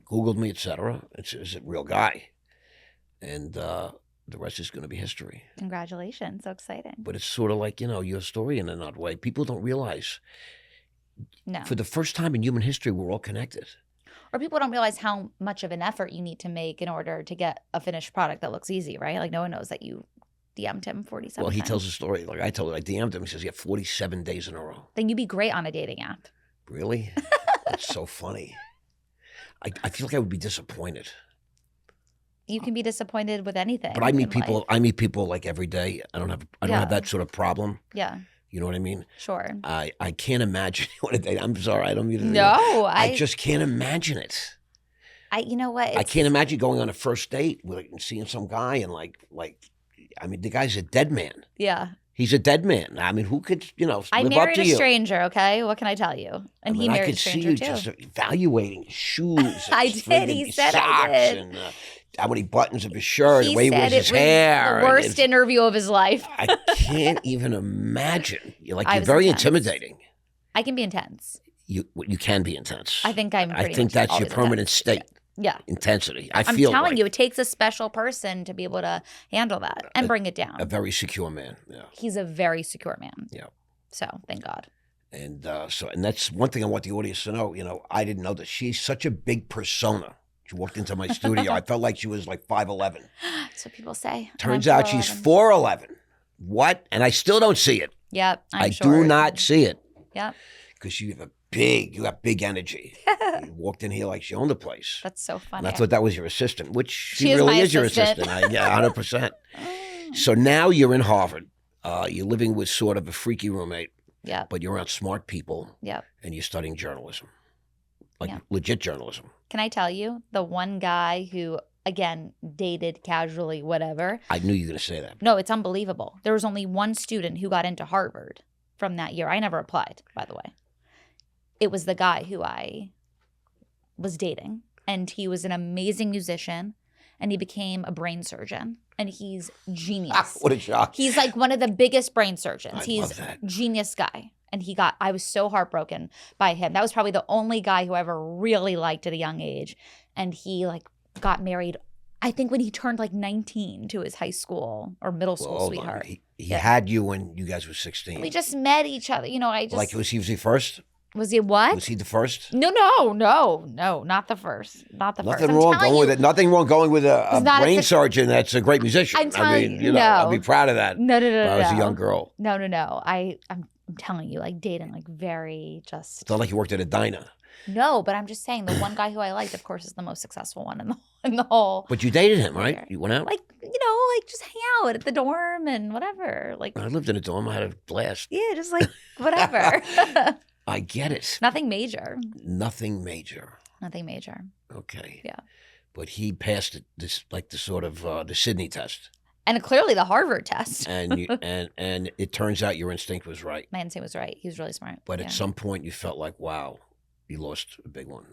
Speaker 1: Googled me, etc. It's a real guy, and the rest is going to be history.
Speaker 2: Congratulations. So exciting.
Speaker 1: But it's sort of like, your story in an odd way. People don't realize.
Speaker 2: No.
Speaker 1: For the first time in human history, we're all connected.
Speaker 2: Or people don't realize how much of an effort you need to make in order to get a finished product that looks easy, right? Like no one knows that you DM'd him 47
Speaker 1: Well, he
Speaker 2: times.
Speaker 1: tells the story. Like I told him, I DM'd him. He says, "Yeah, 47 days in a row."
Speaker 2: Then you'd be great on a dating app.
Speaker 1: Really? That's so funny. I feel like I would be disappointed.
Speaker 2: You can be disappointed with anything.
Speaker 1: But I meet
Speaker 2: in
Speaker 1: people.
Speaker 2: life.
Speaker 1: I meet people like every day. I don't have that sort of problem.
Speaker 2: Yeah.
Speaker 1: You know what I mean?
Speaker 2: Sure.
Speaker 1: I can't imagine what a date. I'm sorry. I don't mean to.
Speaker 2: No,
Speaker 1: I just can't imagine it.
Speaker 2: You know what?
Speaker 1: I can't imagine going on a first date and seeing some guy and the guy's a dead man.
Speaker 2: Yeah.
Speaker 1: He's a dead man. I mean, who could,
Speaker 2: I
Speaker 1: live up
Speaker 2: married
Speaker 1: to
Speaker 2: a
Speaker 1: you?
Speaker 2: stranger, okay? What can I tell you? And he married
Speaker 1: I
Speaker 2: a
Speaker 1: could see
Speaker 2: stranger
Speaker 1: you
Speaker 2: too.
Speaker 1: just evaluating his shoes. And
Speaker 2: I
Speaker 1: his
Speaker 2: did.
Speaker 1: friggin'
Speaker 2: He said I
Speaker 1: socks
Speaker 2: did.
Speaker 1: And how many buttons of his shirt,
Speaker 2: He
Speaker 1: the way he
Speaker 2: said
Speaker 1: wears
Speaker 2: it
Speaker 1: his
Speaker 2: was
Speaker 1: hair.
Speaker 2: the worst interview of his life.
Speaker 1: I can't even imagine. You're
Speaker 2: I was
Speaker 1: very
Speaker 2: intense.
Speaker 1: intimidating.
Speaker 2: I can be intense.
Speaker 1: You can be intense.
Speaker 2: I think I'm pretty
Speaker 1: I think
Speaker 2: much
Speaker 1: that's your
Speaker 2: always
Speaker 1: permanent
Speaker 2: intense.
Speaker 1: state.
Speaker 2: Yeah.
Speaker 1: Intensity.
Speaker 2: I'm telling you, it takes a special person to be able to handle that and bring it down.
Speaker 1: A very secure man. Yeah.
Speaker 2: He's a very secure man.
Speaker 1: Yeah.
Speaker 2: So thank God.
Speaker 1: And and that's one thing I want the audience to know. I didn't know that she's such a big persona. She walked into my studio. I felt like she was like 5'11".
Speaker 2: That's what people say.
Speaker 1: Turns
Speaker 2: I'm
Speaker 1: out she's
Speaker 2: 4'11".
Speaker 1: 4'11". What? And I still don't see it.
Speaker 2: Yep.
Speaker 1: I do not see it.
Speaker 2: Yep.
Speaker 1: Because you have big energy. You walked in here like she owned the place.
Speaker 2: That's so funny.
Speaker 1: And I thought that was your assistant, which
Speaker 2: She
Speaker 1: she
Speaker 2: is
Speaker 1: really
Speaker 2: my
Speaker 1: is your
Speaker 2: assistant.
Speaker 1: assistant. Yeah, 100%. So now you're in Harvard. You're living with sort of a freaky roommate,
Speaker 2: Yep.
Speaker 1: but you're around smart people,
Speaker 2: Yep.
Speaker 1: and you're studying journalism, like
Speaker 2: Yeah.
Speaker 1: legit journalism.
Speaker 2: Can I tell you the one guy who, again, dated casually, whatever?
Speaker 1: I knew you were going to say that.
Speaker 2: No, it's unbelievable. There was only one student who got into Harvard from that year. I never applied, by the way. It was the guy who I was dating, and he was an amazing musician, and he became a brain surgeon, and he's genius.
Speaker 1: What a shock.
Speaker 2: He's like one of the biggest brain surgeons.
Speaker 1: I
Speaker 2: He's
Speaker 1: love that.
Speaker 2: genius guy. And I was so heartbroken by him. That was probably the only guy who I ever really liked at a young age. And he got married, I think when he turned 19 to his high school or middle school
Speaker 1: Hold on.
Speaker 2: sweetheart.
Speaker 1: He had you when you guys were 16.
Speaker 2: We just met each other.
Speaker 1: Was he first?
Speaker 2: Was he what?
Speaker 1: Was he the first?
Speaker 2: No, not the first. Not the first.
Speaker 1: Nothing wrong going with it. Nothing wrong going with a
Speaker 2: not
Speaker 1: brain surgeon that's a great musician.
Speaker 2: I'm telling you,
Speaker 1: I'd be proud of that.
Speaker 2: No.
Speaker 1: If I was a young girl.
Speaker 2: No. I'm telling you, dating, very just.
Speaker 1: It's not like you worked at a diner.
Speaker 2: No, but I'm just saying the one guy who I liked, of course, is the most successful one in the whole.
Speaker 1: But you dated him, right? You went out?
Speaker 2: Just hang out at the dorm and whatever.
Speaker 1: I lived in a dorm. I had a blast.
Speaker 2: Yeah, just whatever.
Speaker 1: I get it.
Speaker 2: Nothing major.
Speaker 1: Nothing major.
Speaker 2: Nothing major.
Speaker 1: Okay.
Speaker 2: Yeah.
Speaker 1: But he passed the Sydney test.
Speaker 2: And clearly the Harvard test.
Speaker 1: And and it turns out your instinct was right.
Speaker 2: My instinct was right. He was really smart.
Speaker 1: But at some point you felt like, wow, you lost a big one.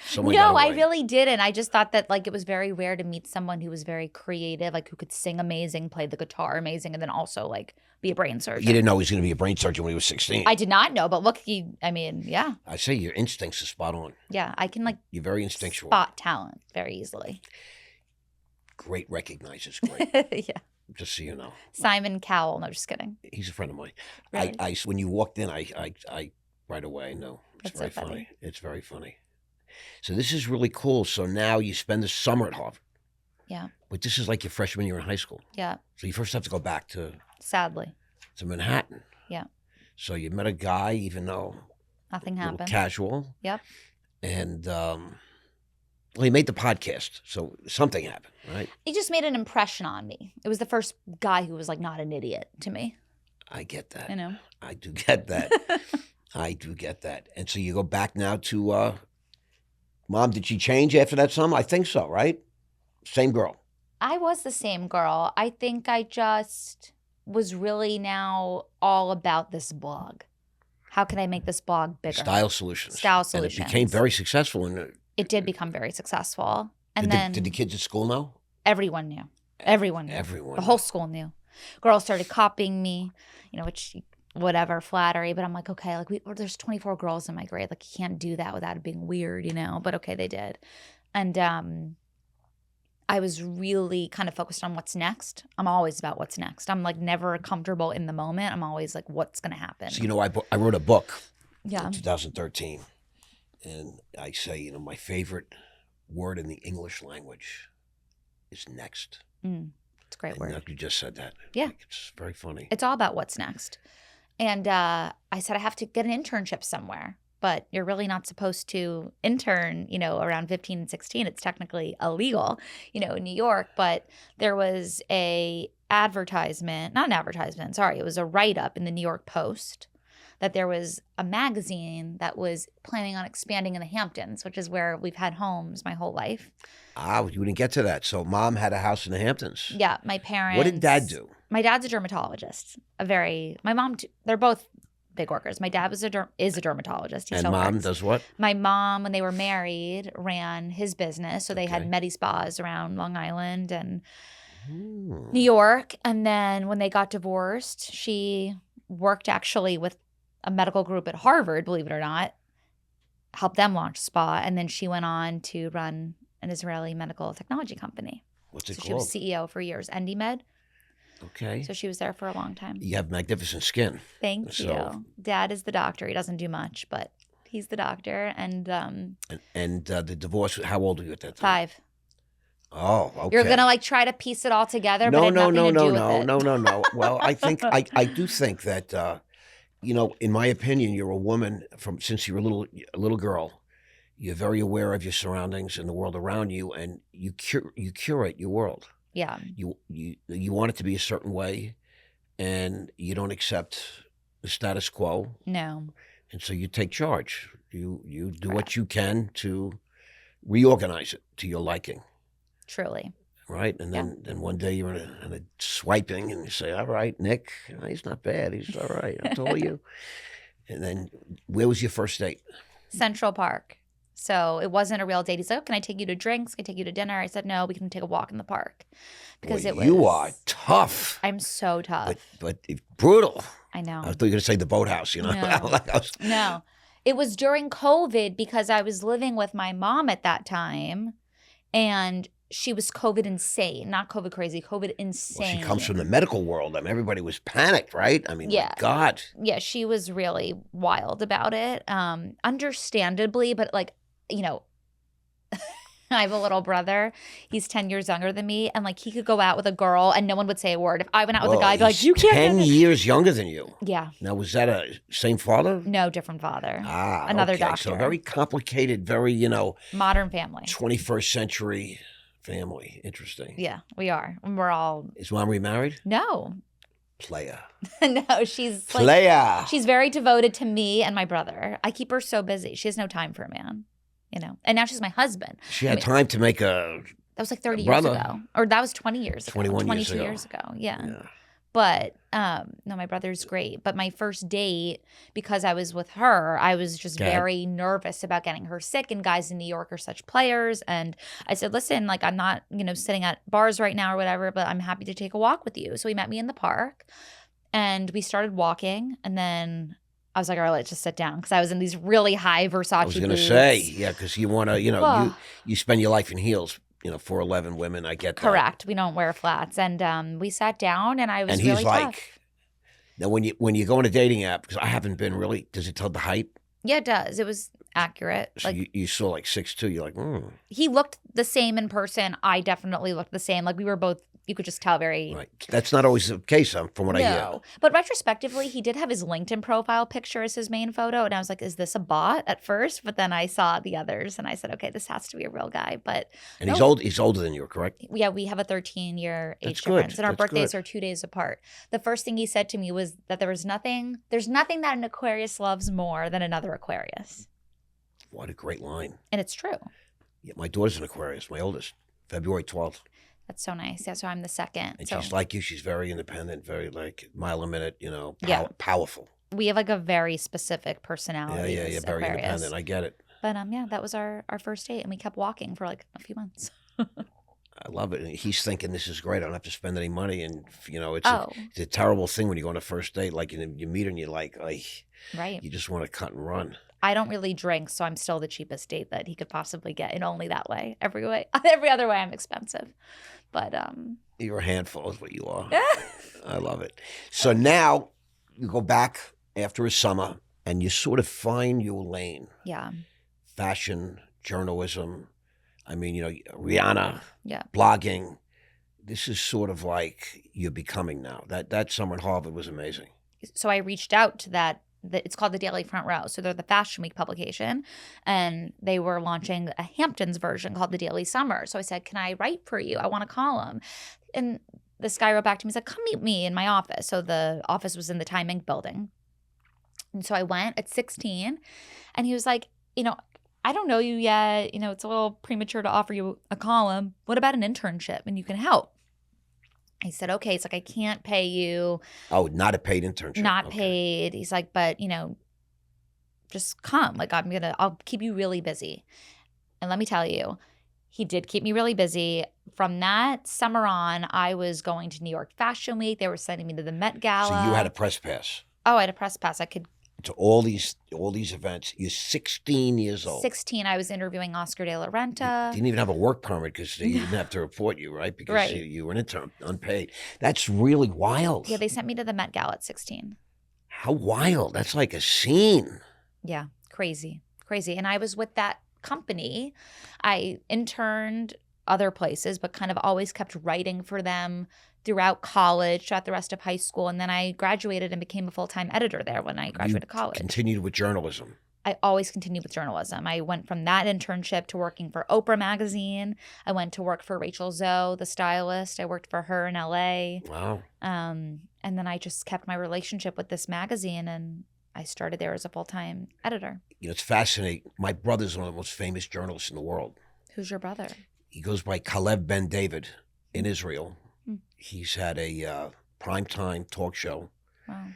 Speaker 1: Someone got
Speaker 2: No, I
Speaker 1: away.
Speaker 2: really didn't. I just thought that like it was very rare to meet someone who was very creative, like who could sing amazing, play the guitar amazing, and then also like be a brain surgeon.
Speaker 1: You didn't know he was going to be a brain surgeon when he was 16.
Speaker 2: I did not know, but look, yeah.
Speaker 1: I say your instincts are spot on.
Speaker 2: Yeah, I can like
Speaker 1: You're very instinctual.
Speaker 2: spot talent very easily.
Speaker 1: Great recognizes great.
Speaker 2: Yeah.
Speaker 1: Just so you know.
Speaker 2: Simon Cowell. No, just kidding.
Speaker 1: He's a friend of mine.
Speaker 2: Really?
Speaker 1: When you walked in, I right away know. It's
Speaker 2: That's
Speaker 1: very
Speaker 2: so funny.
Speaker 1: funny. It's very funny. So this is really cool. So now you spend the summer at Harvard.
Speaker 2: Yeah.
Speaker 1: But this is like your freshman year in high school.
Speaker 2: Yeah.
Speaker 1: So you first have to go back to
Speaker 2: Sadly.
Speaker 1: Manhattan.
Speaker 2: Yeah.
Speaker 1: So you met a guy, even though
Speaker 2: Nothing
Speaker 1: a little
Speaker 2: happened.
Speaker 1: casual.
Speaker 2: Yep.
Speaker 1: And well, he made the podcast, so something happened, right?
Speaker 2: He just made an impression on me. It was the first guy who was like not an idiot to me.
Speaker 1: I get that.
Speaker 2: You know.
Speaker 1: I do get that. I do get that. And so you go back now to Mom. Did she change after that summer? I think so, right? Same girl.
Speaker 2: I was the same girl. I think I just was really now all about this blog. How can I make this blog bigger?
Speaker 1: Style Solutions.
Speaker 2: Style
Speaker 1: And
Speaker 2: Solutions.
Speaker 1: it became very successful. And
Speaker 2: It did become very successful. And
Speaker 1: did the kids at school know?
Speaker 2: everyone knew. Everyone knew.
Speaker 1: Everyone.
Speaker 2: The whole school knew. Girls started copying me, which whatever, flattery. But I'm like, okay, like there's 24 girls in my grade. Like you can't do that without it being weird, But okay, they did. And I was really kind of focused on what's next. I'm always about what's next. I'm like never comfortable in the moment. I'm always like, what's going to happen?
Speaker 1: So, I wrote a book
Speaker 2: Yeah.
Speaker 1: in 2013. And I say, my favorite word in the English language is next.
Speaker 2: It's a great
Speaker 1: And
Speaker 2: word.
Speaker 1: you just said that.
Speaker 2: Yeah.
Speaker 1: Like, it's very funny.
Speaker 2: It's all about what's next. And I said, I have to get an internship somewhere. But you're really not supposed to intern, around 15 and 16. It's technically illegal, in New York. But there was it was a write-up in the New York Post that there was a magazine that was planning on expanding in the Hamptons, which is where we've had homes my whole life.
Speaker 1: You didn't get to that. So Mom had a house in the Hamptons.
Speaker 2: Yeah, my parents.
Speaker 1: What did Dad do?
Speaker 2: My dad's a dermatologist. My mom, they're both big workers. My dad is a dermatologist.
Speaker 1: And Mom does what?
Speaker 2: My mom, when they were married, ran his business. So they had Medi-Spas around Long Island and New York. And then when they got divorced, she worked actually with a medical group at Harvard, believe it or not, helped them launch spa. And then she went on to run an Israeli medical technology company.
Speaker 1: What's it
Speaker 2: So
Speaker 1: called?
Speaker 2: she was CEO for years, NDMed.
Speaker 1: Okay.
Speaker 2: So she was there for a long time.
Speaker 1: You have magnificent skin.
Speaker 2: Thank you. Dad is the doctor. He doesn't do much, but he's the doctor. And
Speaker 1: the divorce, how old were you at that time?
Speaker 2: 5.
Speaker 1: Oh, okay.
Speaker 2: You're gonna like try to piece it all together, but
Speaker 1: No.
Speaker 2: it had nothing to do with it.
Speaker 1: Well, I think I do think that in my opinion, you're a woman since you're a little girl. You're very aware of your surroundings and the world around you, and you curate your world.
Speaker 2: Yeah.
Speaker 1: You want it to be a certain way, and you don't accept the status quo.
Speaker 2: No.
Speaker 1: And so you take charge. You do what you can to reorganize it to your liking.
Speaker 2: Truly.
Speaker 1: Right? And then one day you're in a swiping and you say, all right, Nick, he's not bad. He's all right. I told you. And then where was your first date?
Speaker 2: Central Park. So it wasn't a real date. He's like, oh, can I take you to drinks? Can I take you to dinner? I said, no, we can take a walk in the park. Because
Speaker 1: Boy, you are tough.
Speaker 2: I'm so tough.
Speaker 1: But brutal.
Speaker 2: I know.
Speaker 1: I thought you were going to say the boathouse,
Speaker 2: No. No. It was during COVID because I was living with my mom at that time. And she was COVID insane. Not COVID crazy, COVID insane.
Speaker 1: Well, she comes from the medical world. I mean, everybody was panicked, right? I mean, my God.
Speaker 2: Yeah, she was really wild about it. Understandably, but like, I have a little brother. He's 10 years younger than me. And like he could go out with a girl and no one would say a word. If I went out with a guy, I'd be like, you can't.
Speaker 1: 10 years younger than you.
Speaker 2: Yeah.
Speaker 1: Now, was that a same father?
Speaker 2: No, different father.
Speaker 1: Another
Speaker 2: doctor.
Speaker 1: So very complicated, very,
Speaker 2: modern family.
Speaker 1: 21st century family. Interesting.
Speaker 2: Yeah, we are. We're all.
Speaker 1: Is Mom remarried?
Speaker 2: No.
Speaker 1: Player.
Speaker 2: No, she's
Speaker 1: Player.
Speaker 2: She's very devoted to me and my brother. I keep her so busy. She has no time for a man, And now she's my husband.
Speaker 1: She had time to make a.
Speaker 2: That was like 30 years ago, or that was 20 years ago.
Speaker 1: 21
Speaker 2: 22
Speaker 1: years ago.
Speaker 2: years ago. Yeah. But no, my brother's great. But my first date, because I was with her, I was just very nervous about getting her sick. And guys in New York are such players. And I said, listen, like I'm not, sitting at bars right now or whatever, but I'm happy to take a walk with you. So he met me in the park and we started walking. And then I was like, all right, let's just sit down. Because I was in these really high Versace boots.
Speaker 1: I was going to say, yeah, because you want to, you spend your life in heels. 4'11" women, I get that.
Speaker 2: Correct. We don't wear flats. And we sat down and I was really tough.
Speaker 1: And he's like, now when you go on a dating app, because I haven't been really, does it tell the height?
Speaker 2: Yeah, it does. It was accurate.
Speaker 1: So you saw like 6'2", you're like,
Speaker 2: He looked the same in person. I definitely looked the same. Like we were both, you could just tell very.
Speaker 1: Right. That's not always the case from what I hear.
Speaker 2: But retrospectively, he did have his LinkedIn profile picture as his main photo. And I was like, is this a bot at first? But then I saw the others and I said, okay, this has to be a real guy. But
Speaker 1: and he's older than you, correct?
Speaker 2: Yeah, we have a 13-year age difference. And our birthdays are 2 days apart. The first thing he said to me was that there's nothing that an Aquarius loves more than another Aquarius.
Speaker 1: What a great line.
Speaker 2: And it's true.
Speaker 1: Yeah, my daughter's an Aquarius, my oldest, February 12th.
Speaker 2: That's so nice. Yeah, so I'm the second.
Speaker 1: And she's like you. She's very independent, very like mile a minute, powerful.
Speaker 2: We have like a very specific personality.
Speaker 1: Yeah, very
Speaker 2: Aquarius.
Speaker 1: independent. I get it.
Speaker 2: But that was our first date, and we kept walking for like a few months.
Speaker 1: I love it. And he's thinking this is great. I don't have to spend any money, and it's a terrible thing when you go on a first date. Like you meet her and you're like,
Speaker 2: right.
Speaker 1: You just want to cut and run.
Speaker 2: I don't really drink, so I'm still the cheapest date that he could possibly get, and only that way. Every other way, I'm expensive. But
Speaker 1: you're a handful, is what you are. I love it. So now you go back after a summer, and you sort of find your lane.
Speaker 2: Yeah.
Speaker 1: Fashion, journalism. I mean, Rihanna.
Speaker 2: Yeah.
Speaker 1: Blogging. This is sort of like you're becoming now. That summer at Harvard was amazing.
Speaker 2: So I reached out to that. It's called the Daily Front Row. So they're the Fashion Week publication, and they were launching a Hamptons version called the Daily Summer. So I said, can I write for you? I want a column. And this guy wrote back to me and said, come meet me in my office. So the office was in the Time Inc. building. And so I went at 16, and he was like, I don't know you yet. It's a little premature to offer you a column. What about an internship? And you can help. He said, okay. It's like, I can't pay you.
Speaker 1: Oh, not a paid internship.
Speaker 2: Not paid. He's like, but, just come. Like, I'll keep you really busy. And let me tell you, he did keep me really busy. From that summer on, I was going to New York Fashion Week. They were sending me to the Met Gala.
Speaker 1: So you had a press pass.
Speaker 2: Oh, I had a press pass. I could.
Speaker 1: To all these events. You're 16 years old.
Speaker 2: 16. I was interviewing Oscar de la Renta.
Speaker 1: You didn't even have a work permit because they didn't have to report you, right? Because you were an intern, unpaid. That's really wild.
Speaker 2: Yeah, they sent me to the Met Gala at 16.
Speaker 1: How wild. That's like a scene.
Speaker 2: Yeah, crazy. And I was with that company. I interned other places, but kind of always kept writing for them throughout college, throughout the rest of high school. And then I graduated and became a full-time editor there when I graduated college.
Speaker 1: Continued with journalism.
Speaker 2: I always continued with journalism. I went from that internship to working for Oprah magazine. I went to work for Rachel Zoe, the stylist. I worked for her in LA.
Speaker 1: Wow.
Speaker 2: And then I just kept my relationship with this magazine, and I started there as a full-time editor.
Speaker 1: It's fascinating. My brother's one of the most famous journalists in the world.
Speaker 2: Who's your brother?
Speaker 1: He goes by Kalev Ben David in Israel. He's had a primetime talk show.
Speaker 2: Wow.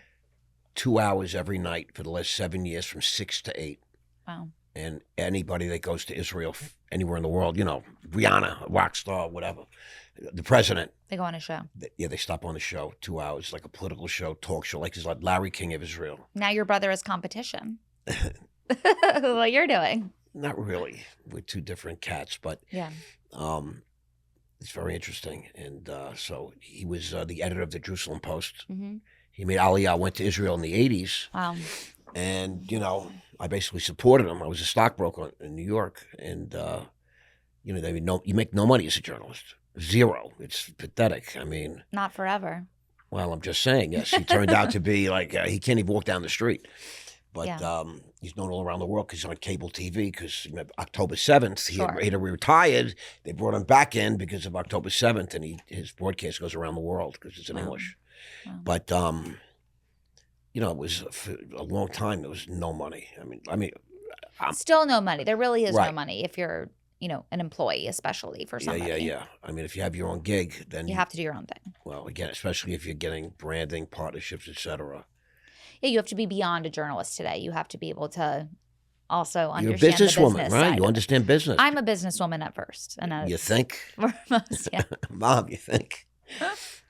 Speaker 1: 2 hours every night for the last 7 years from 6 to 8.
Speaker 2: Wow.
Speaker 1: And anybody that goes to Israel, anywhere in the world, Rihanna, a rock star, whatever, the president.
Speaker 2: They go on a show.
Speaker 1: They stop on the show, 2 hours, like a political show, talk show, like Larry King of Israel.
Speaker 2: Now your brother is competition. What you're doing.
Speaker 1: Not really. We're two different cats, but
Speaker 2: yeah.
Speaker 1: It's very interesting. And so he was the editor of the Jerusalem Post.
Speaker 2: Mm-hmm.
Speaker 1: He made Aliyah, went to Israel in the 80s.
Speaker 2: Wow.
Speaker 1: And, I basically supported him. I was a stockbroker in New York. And, you make no money as a journalist. Zero. It's pathetic. I mean.
Speaker 2: Not forever.
Speaker 1: Well, I'm just saying, yes. He turned out to be like, he can't even walk down the street. But he's known all around the world because he's on cable TV because October 7th, he had retired. They brought him back in because of October 7th, and his broadcast goes around the world because it's in English.
Speaker 2: Wow.
Speaker 1: But, it was for a long time, there was no money. I mean,
Speaker 2: still no money. There really is
Speaker 1: right.
Speaker 2: no money if you're, an employee, especially for somebody.
Speaker 1: Yeah. I mean, if you have your own gig, then
Speaker 2: You have to do your own thing.
Speaker 1: well, again, especially if you're getting branding, partnerships, etc.
Speaker 2: Yeah, you have to be beyond a journalist today. You have to be able to also understand
Speaker 1: You're a businesswoman,
Speaker 2: the business
Speaker 1: right?
Speaker 2: side
Speaker 1: You
Speaker 2: of it.
Speaker 1: understand business.
Speaker 2: I'm a businesswoman at first, and
Speaker 1: You think?
Speaker 2: foremost, yeah.
Speaker 1: Mom, you think?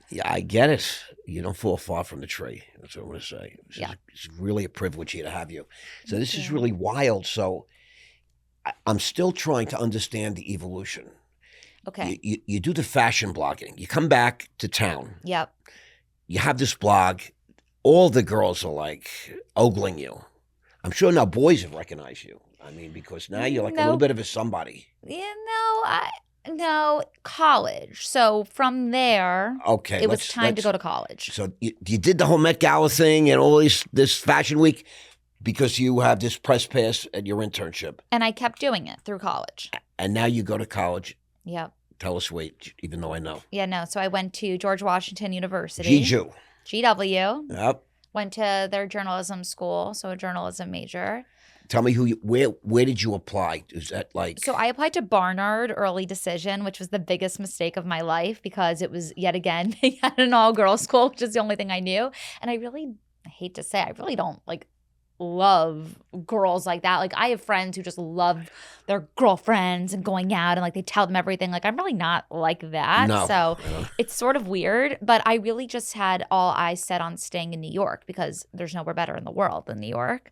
Speaker 1: Yeah, I get it. You don't fall far from the tree. That's what I'm going to say. It's really a privilege here to have you. So this is really wild. So I'm still trying to understand the evolution.
Speaker 2: Okay.
Speaker 1: You do the fashion blogging. You come back to town.
Speaker 2: Yep.
Speaker 1: You have this blog. All the girls are like ogling you. I'm sure now boys have recognized you. I mean, because now you're like a little bit of a somebody.
Speaker 2: No, college. So from there,
Speaker 1: okay,
Speaker 2: it was time to go to college.
Speaker 1: So you did the whole Met Gala thing and all this fashion week because you have this press pass at your internship.
Speaker 2: And I kept doing it through college.
Speaker 1: And now you go to college.
Speaker 2: Yep.
Speaker 1: Tell us, wait, even though I know.
Speaker 2: Yeah, no. So I went to George Washington University. GW.
Speaker 1: Yep.
Speaker 2: Went to their journalism school, so a journalism major.
Speaker 1: Tell me where did you apply? Is that like?
Speaker 2: So I applied to Barnard Early Decision, which was the biggest mistake of my life because it was yet again they had an all-girls school, which is the only thing I knew. And I hate to say, I really don't love girls like that. Like I have friends who just love their girlfriends and going out and like they tell them everything. Like I'm really not like that.
Speaker 1: No.
Speaker 2: So it's sort of weird, but I really just had all eyes set on staying in New York because there's nowhere better in the world than New York.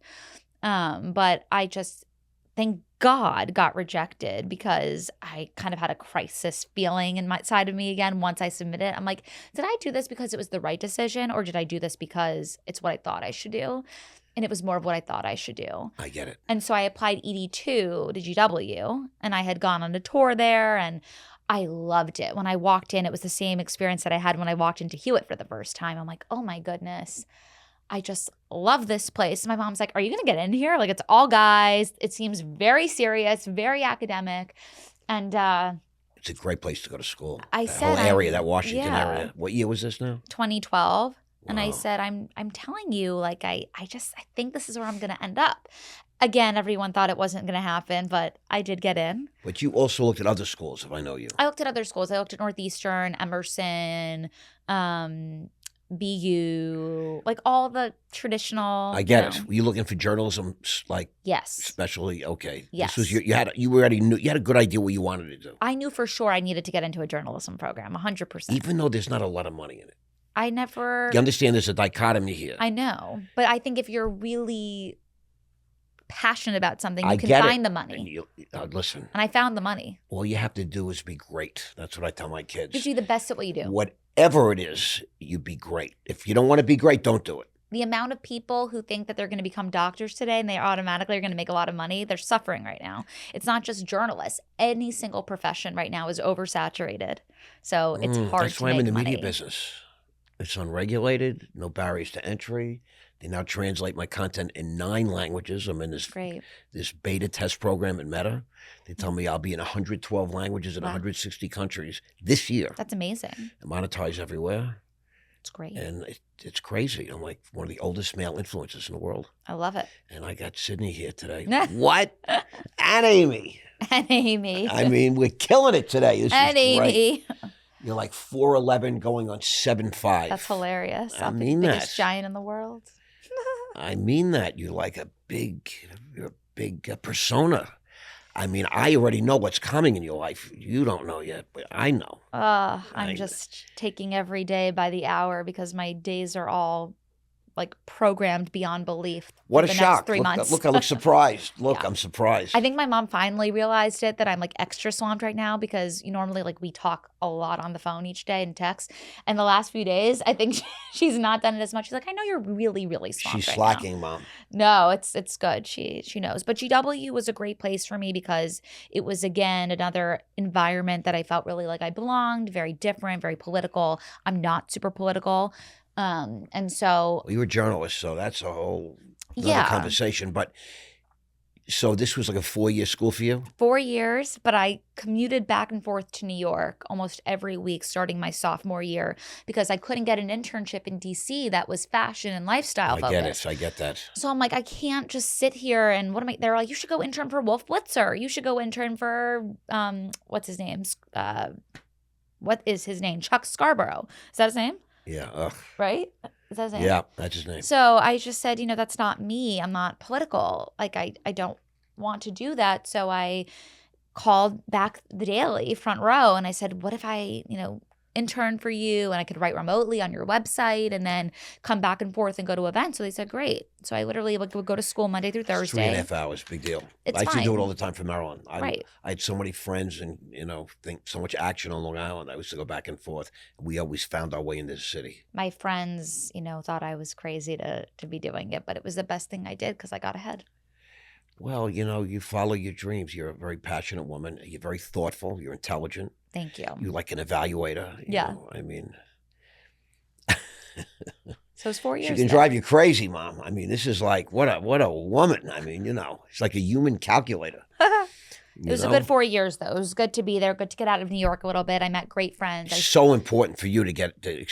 Speaker 2: But I just, thank God, got rejected because I kind of had a crisis feeling in my side of me again once I submitted. I'm like, did I do this because it was the right decision or did I do this because it's what I thought I should do? And it was more of what I thought I should do.
Speaker 1: I get it.
Speaker 2: And so I applied ED2 to GW and I had gone on a tour there and I loved it. When I walked in, it was the same experience that I had when I walked into Hewitt for the first time. I'm like, oh my goodness. I just love this place. My mom's like, are you going to get in here? Like, it's all guys. It seems very serious, very academic. And
Speaker 1: it's a great place to go to school.
Speaker 2: I
Speaker 1: that
Speaker 2: said
Speaker 1: whole area, that Washington
Speaker 2: yeah.
Speaker 1: area. What year was this now?
Speaker 2: 2012. Wow. And I said, I'm telling you, like, I think this is where I'm going to end up. Again, everyone thought it wasn't going to happen, but I did get in.
Speaker 1: But you also looked at other schools, if I know you.
Speaker 2: I looked at other schools. I looked at Northeastern, Emerson, BU, like all the traditional.
Speaker 1: I get it. Were you looking for journalism, like
Speaker 2: yes,
Speaker 1: especially? Okay,
Speaker 2: yes.
Speaker 1: This was you already knew you had a good idea what you wanted to do.
Speaker 2: I knew for sure I needed to get into a journalism program, 100%.
Speaker 1: Even though there's not a lot of money in it.
Speaker 2: I never.
Speaker 1: You understand there's a dichotomy here.
Speaker 2: I know, but I think if you're really passionate about something, you can find the money.
Speaker 1: Listen.
Speaker 2: And I found the money.
Speaker 1: All you have to do is be great. That's what I tell my kids.
Speaker 2: Just be the best at what you do.
Speaker 1: Whatever it is, you be great. If you don't want to be great, don't do it.
Speaker 2: The amount of people who think that they're going to become doctors today and they automatically are going to make a lot of money, they're suffering right now. It's not just journalists. Any single profession right now is oversaturated. So it's hard to make money.
Speaker 1: That's why I'm in the media business. It's unregulated, no barriers to entry. They now translate my content in 9 languages. I'm in this beta test program at Meta. They tell me I'll be in 112 languages in 160 countries this year.
Speaker 2: That's amazing.
Speaker 1: I monetize everywhere.
Speaker 2: It's great.
Speaker 1: And it's crazy. I'm like one of the oldest male influencers in the world.
Speaker 2: I love it.
Speaker 1: And I got Sydney here today. What? And Amy.
Speaker 2: And Amy.
Speaker 1: I mean, we're killing it today. This
Speaker 2: and
Speaker 1: is
Speaker 2: Amy.
Speaker 1: Great. You're like 4'11", going on 7'5".
Speaker 2: That's hilarious.
Speaker 1: I mean that.
Speaker 2: The biggest giant in the world.
Speaker 1: I mean that. You're like you're a big persona. I mean, I already know what's coming in your life. You don't know yet, but I know.
Speaker 2: I'm just taking every day by the hour because my days are all like programmed beyond belief.
Speaker 1: What a
Speaker 2: the
Speaker 1: shock.
Speaker 2: Next 3 months.
Speaker 1: Look, I look surprised. Look,
Speaker 2: Yeah.
Speaker 1: I'm surprised.
Speaker 2: I think my mom finally realized it, that I'm like extra swamped right now because normally like we talk a lot on the phone each day and text. And the last few days, I think she's not done it as much. She's like, I know you're really, really swamped.
Speaker 1: She's
Speaker 2: right
Speaker 1: slacking,
Speaker 2: now.
Speaker 1: Mom.
Speaker 2: No, it's good. She knows. But GW was a great place for me because it was, again, another environment that I felt really like I belonged, very different, very political. I'm not super political. And so
Speaker 1: Well, you're a journalist, so that's a whole other conversation. But So this was like a 4-year school for you?
Speaker 2: 4 years, but I commuted back and forth to New York almost every week starting my sophomore year because I couldn't get an internship in DC that was fashion and lifestyle focused.
Speaker 1: I get that.
Speaker 2: So I'm like, I can't just sit here and they're like, you should go intern for Wolf Blitzer. You should go intern for, what's his name? What is his name? Chuck Scarborough. Is that his name?
Speaker 1: Yeah.
Speaker 2: Right? Is that his name?
Speaker 1: Yeah, that's his name.
Speaker 2: So I just said, that's not me. I'm not political. Like, I don't want to do that. So I called back the Daily front row and I said, what if I, intern for you and I could write remotely on your website and then come back and forth and go to events? So they said, great. So I literally would go to school Monday through Thursday.
Speaker 1: 3.5 hours, big deal.
Speaker 2: It's
Speaker 1: I used to
Speaker 2: fine.
Speaker 1: do it all the time for Maryland.
Speaker 2: Right.
Speaker 1: I had so many friends and, think so much action on Long Island. I used to go back and forth. We always found our way into the city.
Speaker 2: My friends, thought I was crazy to be doing it, but it was the best thing I did because I got ahead.
Speaker 1: Well, you follow your dreams. You're a very passionate woman. You're very thoughtful. You're intelligent.
Speaker 2: Thank you.
Speaker 1: You're like an evaluator.
Speaker 2: Yeah.
Speaker 1: I mean.
Speaker 2: So it's 4 years.
Speaker 1: She can drive you crazy, Mom. I mean, this is like, what a woman. I mean, it's like a human calculator.
Speaker 2: It was a good 4 years, though. It was good to be there, good to get out of New York a little bit. I met great friends.
Speaker 1: It's so important for you to get to,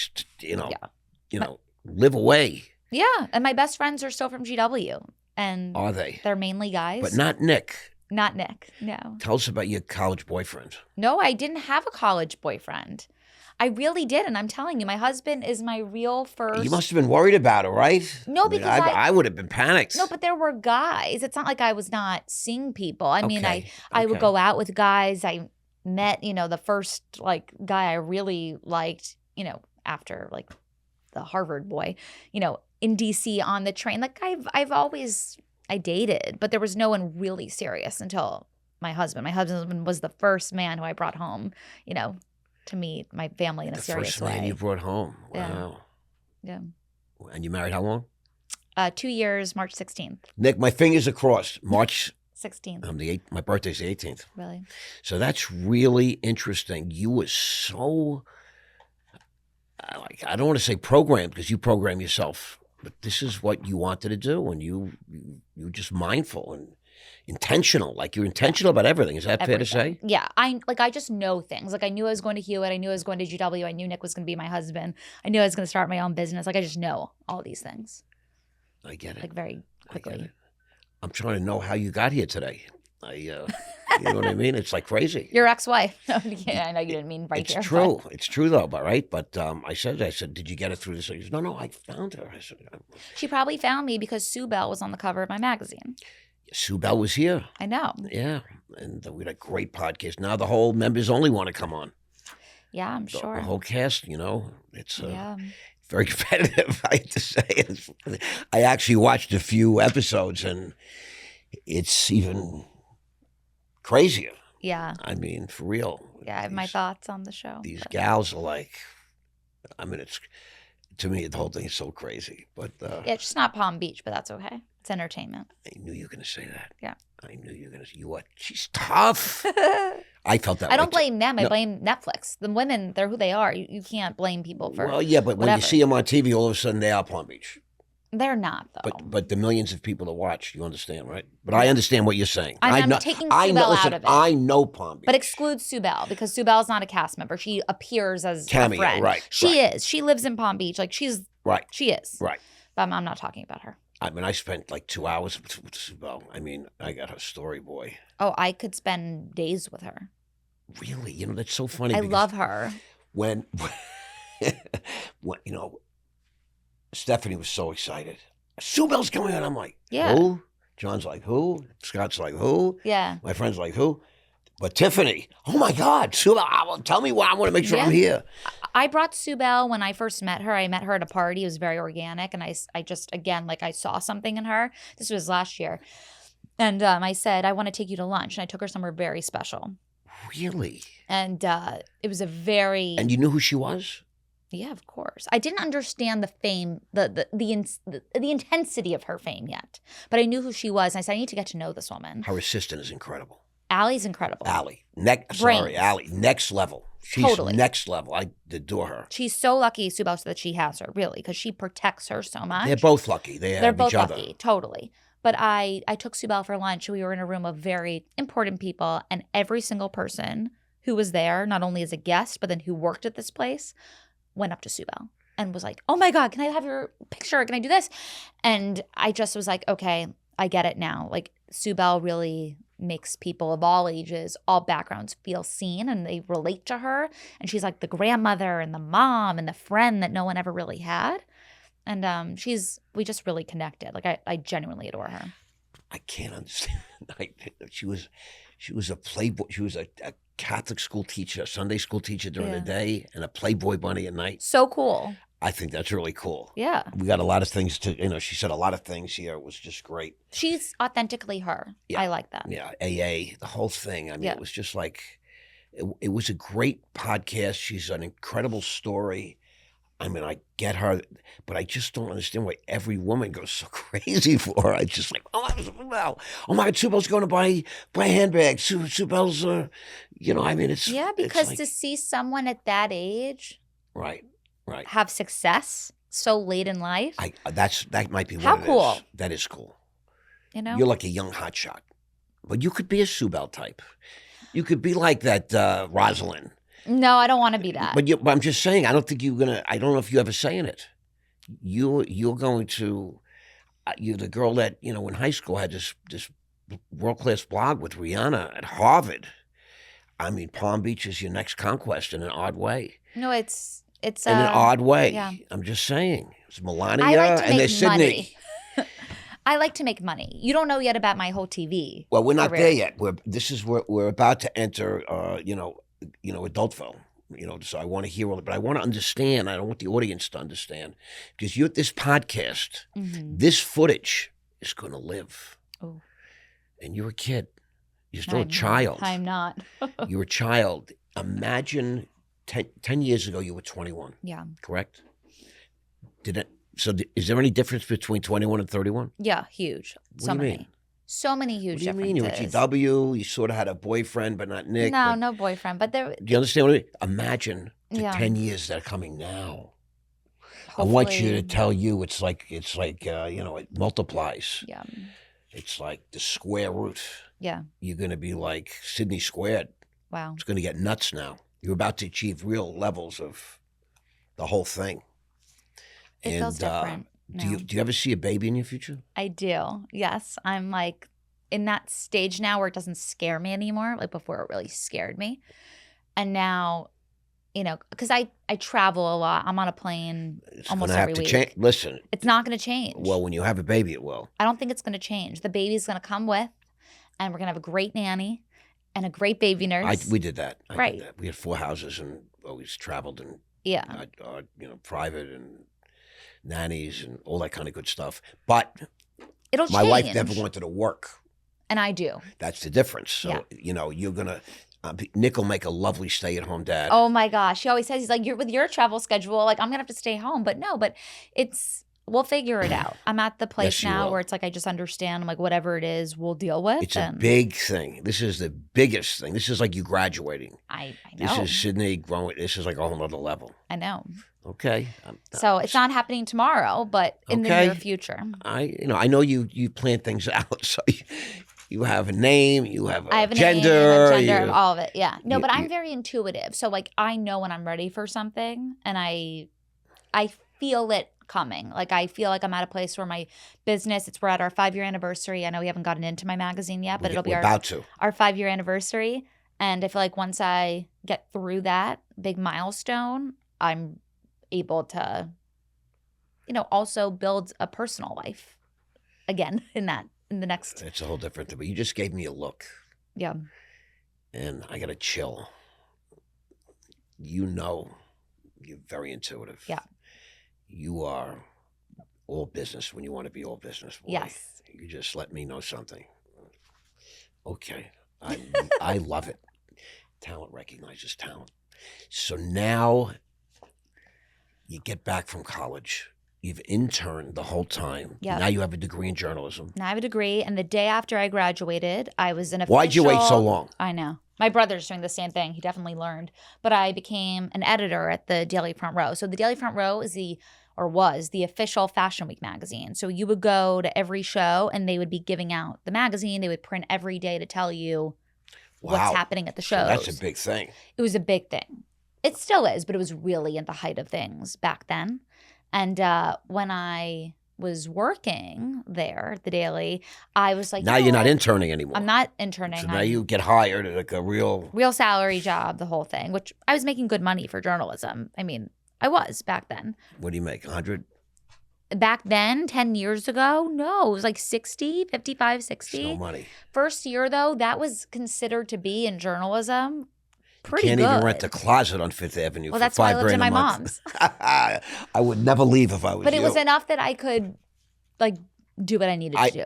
Speaker 1: live away.
Speaker 2: Yeah. And my best friends are still from GW. And
Speaker 1: are they?
Speaker 2: They're mainly guys.
Speaker 1: But not Nick.
Speaker 2: Not Nick, no.
Speaker 1: Tell us about your college boyfriend.
Speaker 2: No, I didn't have a college boyfriend. I really did. And I'm telling you, my husband is my real first.
Speaker 1: You must have been worried about it, right?
Speaker 2: No, because
Speaker 1: I would have been panicked.
Speaker 2: No, but there were guys. It's not like I was not seeing people. I mean,
Speaker 1: Okay.
Speaker 2: I would go out with guys. I met, the first guy I really liked, after the Harvard boy, in DC on the train. I've always I dated, but there was no one really serious until my husband. My husband was the first man who I brought home, to meet my family in a serious way.
Speaker 1: The first man you brought home. Wow.
Speaker 2: Yeah.
Speaker 1: And you married how long?
Speaker 2: 2 years, March 16th.
Speaker 1: Nick, my fingers are crossed. March
Speaker 2: 16th.
Speaker 1: My birthday's the 18th.
Speaker 2: Really?
Speaker 1: So that's really interesting. You were so, I don't want to say programmed because you program yourself. But this is what you wanted to do, and you were just mindful and intentional. You're intentional about everything. Is that fair to say?
Speaker 2: Yeah, I just know things. I knew I was going to Hewitt. I knew I was going to GW. I knew Nick was going to be my husband. I knew I was going to start my own business. I just know all these things.
Speaker 1: I get it.
Speaker 2: Very quickly.
Speaker 1: I'm trying to know how you got here today. You know what I mean? It's crazy.
Speaker 2: Your ex-wife. Yeah, I know you didn't mean right
Speaker 1: it's
Speaker 2: here.
Speaker 1: It's true. But. It's true though, But I said, did you get it through this? He said, no, I found her. I said,
Speaker 2: she probably found me because Sue Bell was on the cover of my magazine.
Speaker 1: Sue Bell was here.
Speaker 2: I know.
Speaker 1: Yeah. And we had a great podcast. Now the whole members only want to come on.
Speaker 2: Yeah, I'm sure.
Speaker 1: The whole cast, it's very competitive, I have to say. I actually watched a few episodes and it's even crazier.
Speaker 2: Yeah.
Speaker 1: I mean, for real.
Speaker 2: Yeah, I have my thoughts on the show.
Speaker 1: These gals are it's, to me, the whole thing is so crazy. But
Speaker 2: it's just not Palm Beach, but that's okay. It's entertainment.
Speaker 1: I knew you were going to say that.
Speaker 2: Yeah.
Speaker 1: I knew you were going to say, she's tough. I felt that way.
Speaker 2: I don't blame them. I blame Netflix. The women, they're who they are. You can't blame people for
Speaker 1: Well, yeah, but
Speaker 2: whatever.
Speaker 1: When you see them on TV, all of a sudden they are Palm Beach.
Speaker 2: They're not, though.
Speaker 1: But the millions of people that watch, you understand, right? But I understand what you're saying.
Speaker 2: I'm taking Sue Bell out of it.
Speaker 1: I know Palm Beach.
Speaker 2: But exclude Sue Bell because Sue Bell's not a cast member. She appears as
Speaker 1: Cameo,
Speaker 2: a friend.
Speaker 1: Right.
Speaker 2: She is. She lives in Palm Beach. She's
Speaker 1: right.
Speaker 2: She is.
Speaker 1: Right.
Speaker 2: But I'm not talking about her.
Speaker 1: I mean, I spent 2 hours with Sue Bell. I mean, I got her story, boy.
Speaker 2: Oh, I could spend days with her.
Speaker 1: Really? That's so funny.
Speaker 2: I love her.
Speaker 1: When Stephanie was so excited. Sue Bell's coming out. I'm like,
Speaker 2: yeah.
Speaker 1: Who? John's like, who? Scott's like, who?
Speaker 2: Yeah.
Speaker 1: My friend's like, who? But Tiffany, oh my God, Sue Bell, tell me why. I want to make sure I'm here.
Speaker 2: I brought Sue Bell when I first met her. I met her at a party. It was very organic. And I just, again, I saw something in her. This was last year. And I said, I want to take you to lunch. And I took her somewhere very special.
Speaker 1: Really?
Speaker 2: And it was a very...
Speaker 1: And you knew who she was?
Speaker 2: Yeah, of course. I didn't understand the fame, the intensity of her fame yet. But I knew who she was. And I said, I need to get to know this woman.
Speaker 1: Her assistant is incredible.
Speaker 2: Allie's incredible.
Speaker 1: Allie. Allie. Next level. She's
Speaker 2: totally.
Speaker 1: Next level. I adore her.
Speaker 2: She's so lucky, Sue Bell, that she has her, really, because she protects her so much.
Speaker 1: They're both lucky. They're
Speaker 2: both
Speaker 1: each other.
Speaker 2: lucky, totally. But I took Sue Bell for lunch. We were in a room of very important people, and every single person who was there, not only as a guest, but then who worked at this place, went up to Sue Bell and was like, oh my God, can I have your picture? Can I do this? And I just was like, okay, I get it now. Like, Sue Bell really makes people of all ages, all backgrounds feel seen, and they relate to her. And she's like the grandmother and the mom and the friend that no one ever really had. And we just really connected. Like, I genuinely adore her.
Speaker 1: I can't understand. She was a Playboy. She was a Catholic school teacher, a Sunday school teacher during the day, and a Playboy bunny at night.
Speaker 2: So cool.
Speaker 1: I think that's really cool.
Speaker 2: Yeah.
Speaker 1: We got a lot of things she said a lot of things here. It was just great.
Speaker 2: She's authentically her. Yeah. I like that.
Speaker 1: Yeah. AA, the whole thing. I mean, it was just like, it was a great podcast. She's an incredible story. I mean, I get her, but I just don't understand why every woman goes so crazy for her. I just like, oh my God, Sue Bell's going to buy a handbag. Sue Bell's, I mean, it's.
Speaker 2: Yeah, because to see someone at that age.
Speaker 1: Right.
Speaker 2: Have success so late in life.
Speaker 1: That might be what
Speaker 2: How
Speaker 1: it
Speaker 2: cool.
Speaker 1: is. That is cool.
Speaker 2: You're
Speaker 1: like a young hotshot, but you could be a Sue Bell type. You could be like that Rosalind.
Speaker 2: No, I don't want to be that.
Speaker 1: But I'm just saying, I don't think you're gonna. I don't know if you ever say in it. You're going to. You're the girl that in high school had this world-class blog with Rihanna at Harvard. I mean, Palm Beach is your next conquest in an odd way.
Speaker 2: No, it's
Speaker 1: in an odd way.
Speaker 2: Yeah.
Speaker 1: I'm just saying. It's Melania
Speaker 2: and there's
Speaker 1: Sydney.
Speaker 2: I like to make money. You don't know yet about my whole TV.
Speaker 1: Well, we're not there yet. We're about to enter. Adultville. So I want to hear all it, but I want to understand. I don't want the audience to understand, because this podcast, this footage is going to live.
Speaker 2: Oh.
Speaker 1: And you're a kid. You're still a child.
Speaker 2: I'm not.
Speaker 1: You're a child. Imagine 10 years ago you were 21.
Speaker 2: Yeah.
Speaker 1: Correct? So is there any difference between 21 and 31?
Speaker 2: Yeah, huge.
Speaker 1: What do you mean?
Speaker 2: So many huge differences.
Speaker 1: What do you mean? You were GW, you sort of had a boyfriend, but not Nick.
Speaker 2: No boyfriend. But there.
Speaker 1: Do you understand what I mean? Imagine the 10 years that are coming now. Hopefully. I want you to tell you it's like it multiplies.
Speaker 2: Yeah.
Speaker 1: It's like the square root.
Speaker 2: Yeah.
Speaker 1: You're going to be like Sydney squared.
Speaker 2: Wow.
Speaker 1: It's going to get nuts now. You're about to achieve real levels of the whole thing.
Speaker 2: It feels different.
Speaker 1: Do you ever see a baby in your future?
Speaker 2: I do. Yes. I'm like in that stage now where it doesn't scare me anymore. Like before, it really scared me. And now, because I travel a lot. I'm on a plane almost every week.
Speaker 1: Listen.
Speaker 2: It's not going to change.
Speaker 1: Well, when you have a baby, it will.
Speaker 2: I don't think it's going to change. The baby's going to come with, and we're going to have a great nanny and a great baby nurse.
Speaker 1: We did that.
Speaker 2: Right.
Speaker 1: Did that. We had 4 houses and always traveled and private and nannies and all that kind of good stuff. But my wife never wanted to work.
Speaker 2: And I do.
Speaker 1: That's the difference. So, you're going to, Nick will make a lovely stay-at-home dad.
Speaker 2: Oh my gosh. He always says, he's like, with your travel schedule, like I'm going to have to stay home. But no, we'll figure it out. I'm at the place now where it's like, I just understand, I'm like, whatever it is, we'll deal with.
Speaker 1: It's a big thing. This is the biggest thing. This is like you graduating.
Speaker 2: I know.
Speaker 1: This is Sydney growing. This is like a whole other level.
Speaker 2: I know.
Speaker 1: Okay.
Speaker 2: So it's not happening tomorrow, but in the near future.
Speaker 1: I know you plan things out. So you have a name, you have a
Speaker 2: I have a
Speaker 1: gender.
Speaker 2: Name, a gender, all of it. Yeah. No, but I'm very intuitive. So like I know when I'm ready for something, and I feel it coming. Like I feel like I'm at a place where my business, we're at our 5-year anniversary. I know we haven't gotten into my magazine yet, but it'll be our 5-year anniversary. And I feel like once I get through that big milestone, I'm able to, also build a personal life again in the next.
Speaker 1: It's a whole different thing. But you just gave me a look.
Speaker 2: Yeah.
Speaker 1: And I got to chill. You're very intuitive.
Speaker 2: Yeah.
Speaker 1: You are all business when you want to be all business. Boy.
Speaker 2: Yes.
Speaker 1: You just let me know something. Okay. I love it. Talent recognizes talent. So now you get back from college. You've interned the whole time.
Speaker 2: Yep.
Speaker 1: Now you have a degree in journalism.
Speaker 2: Now I have a degree. And the day after I graduated, I was an official.
Speaker 1: Why'd you wait so long?
Speaker 2: I know. My brother's doing the same thing. He definitely learned. But I became an editor at the Daily Front Row. So the Daily Front Row is the or was the official Fashion Week magazine. So you would go to every show and they would be giving out the magazine. They would print every day to tell you what's happening at the shows.
Speaker 1: So that's a big thing.
Speaker 2: It was a big thing. It still is, but it was really at the height of things back then. And when I was working there at the Daily, I was like,
Speaker 1: now you're not interning anymore.
Speaker 2: I'm not interning.
Speaker 1: So now you get hired at like a real
Speaker 2: salary job, the whole thing, which I was making good money for journalism. I mean, I was back then.
Speaker 1: What do you make, 100?
Speaker 2: Back then, 10 years ago, no, it was like 60, 55, 60.
Speaker 1: It's no money.
Speaker 2: First year, though, that was considered to be in journalism pretty
Speaker 1: Can't
Speaker 2: good.
Speaker 1: even rent a closet on Fifth Avenue
Speaker 2: Well,
Speaker 1: for
Speaker 2: that's why I
Speaker 1: $5,000
Speaker 2: lived in my
Speaker 1: a month.
Speaker 2: mom's.
Speaker 1: I would never leave if I was
Speaker 2: But
Speaker 1: you.
Speaker 2: it was enough that I could, like, do what I needed to do.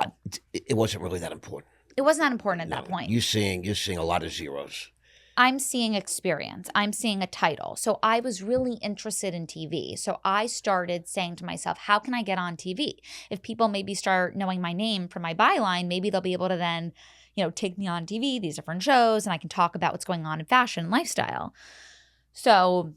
Speaker 1: It wasn't really that important.
Speaker 2: It wasn't that important at that point.
Speaker 1: You're seeing a lot of zeros.
Speaker 2: I'm seeing experience. I'm seeing a title. So I was really interested in TV. So I started saying to myself, how can I get on TV? If people maybe start knowing my name from my byline, maybe they'll be able to then, take me on TV, these different shows, and I can talk about what's going on in fashion and lifestyle. So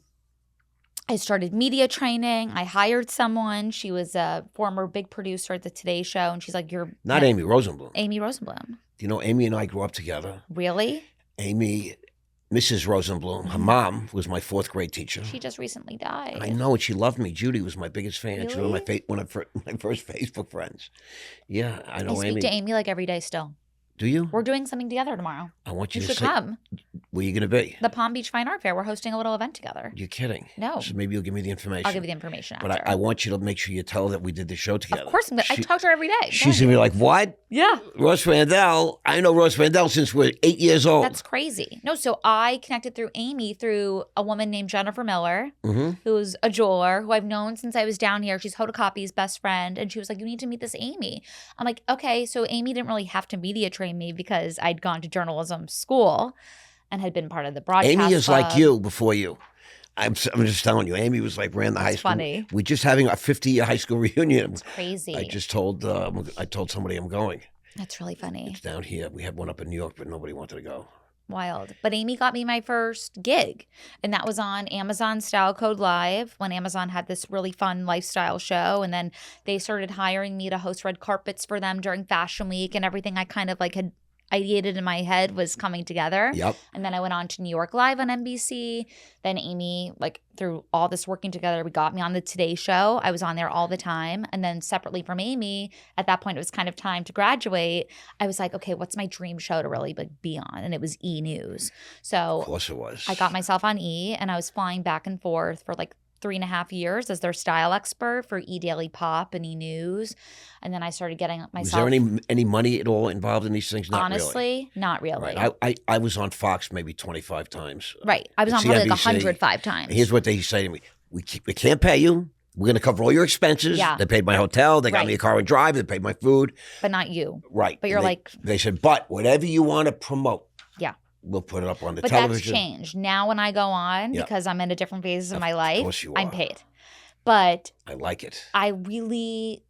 Speaker 2: I started media training. I hired someone. She was a former big producer at the Today Show. And she's like, you're
Speaker 1: Not Amy Rosenblum.
Speaker 2: Amy Rosenblum.
Speaker 1: You know, Amy and I grew up together.
Speaker 2: Really?
Speaker 1: Amy, Mrs. Rosenblum, her mom was my fourth grade teacher.
Speaker 2: She just recently died.
Speaker 1: I know, and she loved me. Judy was my biggest fan.
Speaker 2: Really?
Speaker 1: She was one of my first Facebook friends. Yeah, I know
Speaker 2: I speak to Amy like every day still.
Speaker 1: Do you?
Speaker 2: We're doing something together tomorrow.
Speaker 1: I want you
Speaker 2: You
Speaker 1: to
Speaker 2: should
Speaker 1: say,
Speaker 2: come.
Speaker 1: where are you going to be?
Speaker 2: The Palm Beach Fine Art Fair. We're hosting a little event together.
Speaker 1: You're kidding.
Speaker 2: No.
Speaker 1: So maybe you'll give me the information.
Speaker 2: I'll give you the information after.
Speaker 1: But I want you to make sure you tell her that we did the show together.
Speaker 2: Of course. I talk to her every day.
Speaker 1: She's going to be like, what?
Speaker 2: Yeah.
Speaker 1: Ross Mandell. I know Ross Mandell since we're 8 years old.
Speaker 2: That's crazy. No, so I connected through Amy through a woman named Jennifer Miller, who's a jeweler who I've known since I was down here. She's Hoda Kotb's best friend. And she was like, you need to meet this Amy. I'm like, okay. So Amy didn't really have to media train me because I'd gone to journalism school and had been part of the broadcast
Speaker 1: Amy is
Speaker 2: club.
Speaker 1: like you before you. I'm just telling you. Amy was like ran the high school.
Speaker 2: Funny.
Speaker 1: We're just having a 50-year high school reunion.
Speaker 2: It's crazy.
Speaker 1: I just told somebody I'm going.
Speaker 2: That's really funny.
Speaker 1: It's down here. We had one up in New York, but nobody wanted to go.
Speaker 2: Wild. But Amy got me my first gig, and that was on Amazon Style Code Live when Amazon had this really fun lifestyle show, and then they started hiring me to host red carpets for them during Fashion Week, and everything I kind of like had ideated in my head was coming together.
Speaker 1: Yep.
Speaker 2: And then I went on to New York Live on NBC. Then Amy, like through all this working together, we got me on the Today Show. I was on there all the time. And then separately from Amy, at that point, it was kind of time to graduate. I was like, okay, what's my dream show to really be on? And it was E! News. So
Speaker 1: Of course it was.
Speaker 2: I got myself on E! And I was flying back and forth for like 3.5 years as their style expert for E! Daily Pop and E! News. And then I started getting myself.
Speaker 1: Was there any money at all involved in these things? Not
Speaker 2: honestly,
Speaker 1: really.
Speaker 2: Not really.
Speaker 1: Right. I was on Fox maybe 25 times.
Speaker 2: Right. I was on probably like 105 times.
Speaker 1: And here's what they say to me. We can't pay you. We're going to cover all your expenses.
Speaker 2: Yeah.
Speaker 1: They paid my hotel. They got me a car and drive. They paid my food.
Speaker 2: But not you.
Speaker 1: Right.
Speaker 2: But you're
Speaker 1: they said, but whatever you want to promote.
Speaker 2: Yeah.
Speaker 1: We'll put it up on the
Speaker 2: but
Speaker 1: television.
Speaker 2: That's changed. Now when I go on, because I'm in a different phase of my life,
Speaker 1: course you
Speaker 2: I'm
Speaker 1: are.
Speaker 2: paid. But
Speaker 1: I like it.
Speaker 2: I really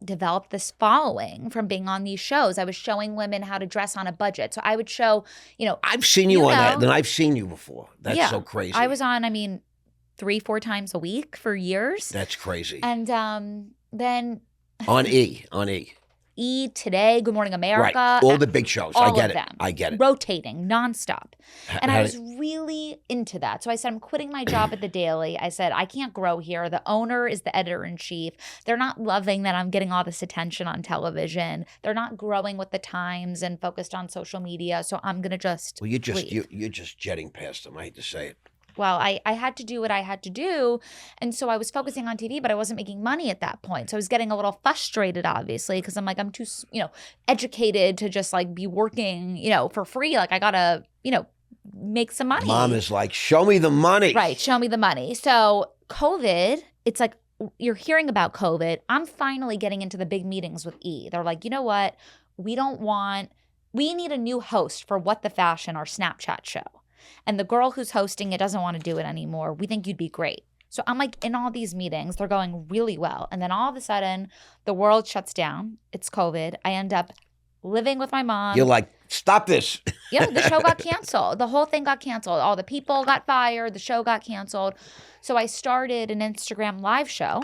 Speaker 2: developed this following from being on these shows. I was showing women how to dress on a budget. So I would show,
Speaker 1: I've seen you on that, and I've seen you before. That's so crazy.
Speaker 2: I was on, 3-4 times a week for years.
Speaker 1: That's crazy.
Speaker 2: And then
Speaker 1: on E.
Speaker 2: E! Today, Good Morning America.
Speaker 1: Right. All the big shows.
Speaker 2: All
Speaker 1: I get
Speaker 2: of
Speaker 1: it.
Speaker 2: them.
Speaker 1: I get it.
Speaker 2: Rotating nonstop. And I was really into that. So I said, I'm quitting my job at the Daily. I said, I can't grow here. The owner is the editor-in-chief. They're not loving that I'm getting all this attention on television. They're not growing with the times and focused on social media. So I'm going to just
Speaker 1: Well,
Speaker 2: leave.
Speaker 1: you're just jetting past them. I hate to say it.
Speaker 2: Well, I had to do what I had to do. And so I was focusing on TV, but I wasn't making money at that point. So I was getting a little frustrated, obviously, because I'm too, educated to just be working, for free. I got to, make some money.
Speaker 1: Mom is like, show me the money.
Speaker 2: Right. Show me the money. So COVID, it's like you're hearing about COVID. I'm finally getting into the big meetings with E! They're like, you know what? We need a new host for What the Fashion, our Snapchat show. And the girl who's hosting it doesn't want to do it anymore. We think you'd be great. So I'm in all these meetings, they're going really well. And then all of a sudden, the world shuts down. It's COVID. I end up living with my mom.
Speaker 1: You're like, stop this.
Speaker 2: Yeah, the show got canceled. The whole thing got canceled. All the people got fired. The show got canceled. So I started an Instagram live show,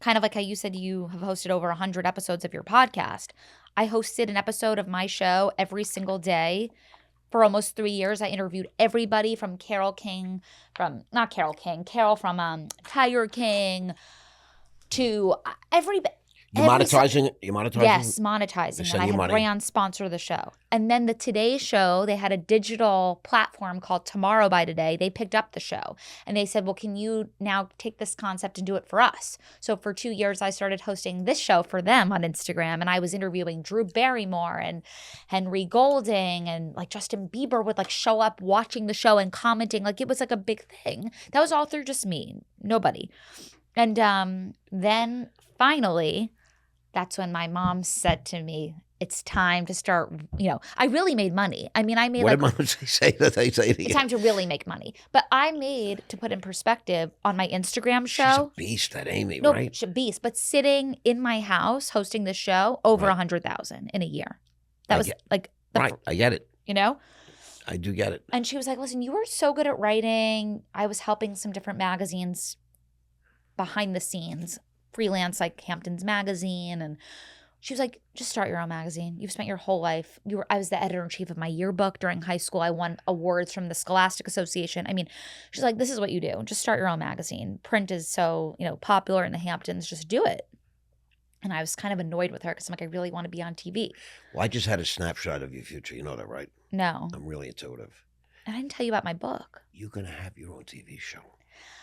Speaker 2: kind of like how you said you have hosted over 100 episodes of your podcast. I hosted an episode of my show every single day for almost 3 years. I interviewed everybody from Carol from Tiger King to everybody.
Speaker 1: You monetizing it?
Speaker 2: Yes, monetizing it. I had brands sponsor the show. And then the Today Show, they had a digital platform called Tomorrow by Today. They picked up the show. And they said, well, can you now take this concept and do it for us? So for 2 years, I started hosting this show for them on Instagram. And I was interviewing Drew Barrymore and Henry Golding. And like Justin Bieber would like show up watching the show and commenting. Like it was like a big thing. That was all through just me. Nobody. And then finally, that's when my mom said to me, it's time to start, I really made money. I mean, I made
Speaker 1: what did mom say that they say to you?
Speaker 2: It's time to really make money. But I made, to put in perspective, on my Instagram show.
Speaker 1: She's a beast, that Amy, right?
Speaker 2: She's a beast. But sitting in my house hosting this show, over 100,000 in a year. That was like.
Speaker 1: Right, I get it.
Speaker 2: I
Speaker 1: do get it.
Speaker 2: And she was like, listen, you were so good at writing. I was helping some different magazines behind the scenes. Freelance like Hampton's Magazine, and she was like, just start your own magazine. You've spent your whole life. I was the editor-in-chief of my yearbook during high school. I won awards from the Scholastic Association. I mean, she's like, this is what you do. Just start your own magazine. Print is so, popular in the Hamptons. Just do it. And I was kind of annoyed with her because I'm like, I really want to be on TV.
Speaker 1: Well, I just had a snapshot of your future. You know that, right?
Speaker 2: No.
Speaker 1: I'm really intuitive.
Speaker 2: And I didn't tell you about my book.
Speaker 1: You're going to have your own TV show.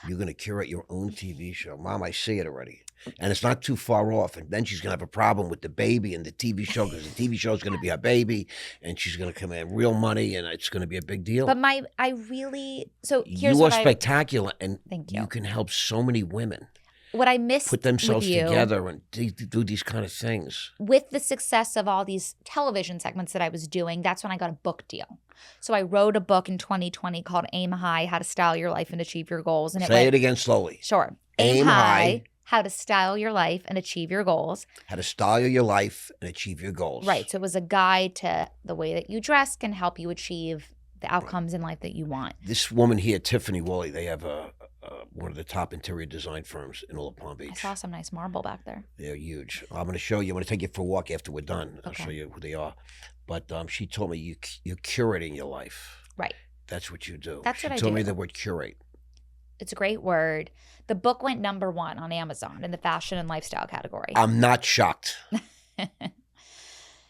Speaker 1: You're going to curate your own TV show. Mom, I see it already. And it's not too far off. And then she's going to have a problem with the baby and the TV show because the TV show is going to be her baby. And she's going to come in real money and it's going to be a big deal.
Speaker 2: But here's
Speaker 1: you are spectacular. And
Speaker 2: thank you.
Speaker 1: You can help so many women.
Speaker 2: What I missed
Speaker 1: put themselves together and do these kind of things.
Speaker 2: With the success of all these television segments that I was doing, that's when I got a book deal. So I wrote a book in 2020 called Aim High, How to Style Your Life and Achieve Your Goals. And
Speaker 1: Say it again slowly.
Speaker 2: Sure. Aim High, How to Style Your Life and Achieve Your Goals.
Speaker 1: How to style your life and achieve your goals.
Speaker 2: Right. So it was a guide to the way that you dress can help you achieve the outcomes in life that you want.
Speaker 1: This woman here, Tiffany Woolley, they have one of the top interior design firms in all of Palm Beach.
Speaker 2: I saw some nice marble back there.
Speaker 1: They're huge. I'm going to show you. I'm going to take you for a walk after we're done. I'll
Speaker 2: Okay.
Speaker 1: show you who they are. But she told me you're curating your life.
Speaker 2: Right.
Speaker 1: That's what you do.
Speaker 2: That's what I do.
Speaker 1: She told me the word curate.
Speaker 2: It's a great word. The book went #1 on Amazon in the fashion and lifestyle category.
Speaker 1: I'm not shocked.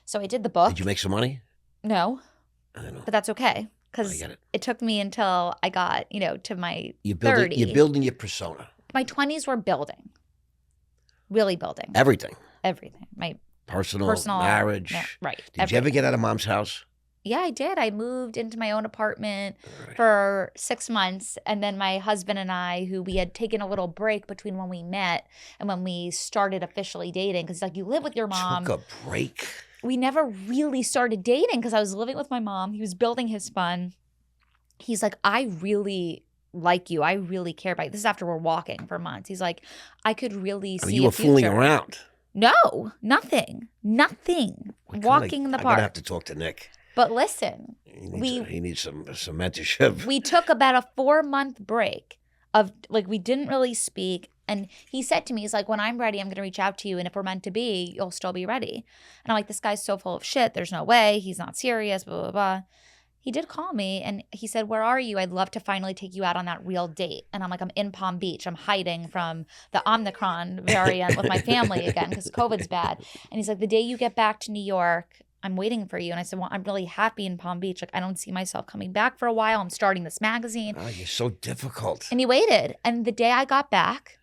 Speaker 2: So I did the book.
Speaker 1: Did you make some money?
Speaker 2: No.
Speaker 1: I know.
Speaker 2: But that's okay. Because it took me until I got, to my 30s.
Speaker 1: You're building your persona.
Speaker 2: My 20s were building. Really building.
Speaker 1: Everything.
Speaker 2: My
Speaker 1: personal marriage.
Speaker 2: Yeah, right.
Speaker 1: Did you ever get out of mom's house?
Speaker 2: Yeah, I did. I moved into my own apartment for 6 months. And then my husband and I, who we had taken a little break between when we met and when we started officially dating, because like you live with your mom.
Speaker 1: Took a break.
Speaker 2: We never really started dating because I was living with my mom. He was building his fun. He's like, I really like you. I really care about you. This is after we're walking for months. He's like, I could really see
Speaker 1: you were fooling around.
Speaker 2: No, nothing. Walking in the park.
Speaker 1: I'm going to have to talk to Nick.
Speaker 2: But listen.
Speaker 1: He needs some mentorship.
Speaker 2: We took about a 4-month break of like we didn't really speak. And he said to me, he's like, when I'm ready, I'm going to reach out to you. And if we're meant to be, you'll still be ready. And I'm like, this guy's so full of shit. There's no way. He's not serious, blah, blah, blah. He did call me and he said, where are you? I'd love to finally take you out on that real date. And I'm like, I'm in Palm Beach. I'm hiding from the Omicron variant with my family again because COVID's bad. And he's like, the day you get back to New York, I'm waiting for you. And I said, well, I'm really happy in Palm Beach. Like, I don't see myself coming back for a while. I'm starting this magazine.
Speaker 1: Oh, you're so difficult.
Speaker 2: And he waited. And the day I got back,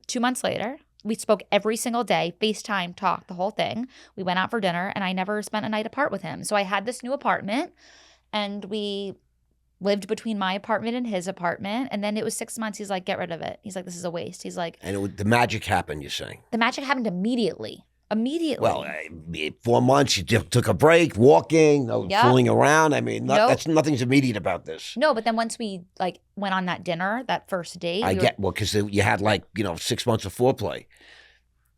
Speaker 2: 2 months later, we spoke every single day, FaceTime, talk, the whole thing. We went out for dinner and I never spent a night apart with him. So I had this new apartment and we lived between my apartment and his apartment. And then it was 6 months. He's like, get rid of it. He's like, this is a waste. He's like.
Speaker 1: And the magic happened, you're saying?
Speaker 2: The magic happened immediately.
Speaker 1: Well, 4 months, you took a break, walking, fooling around. I mean, nothing's immediate about this.
Speaker 2: No, but then once we went on that dinner, that first date.
Speaker 1: Because you had 6 months of foreplay.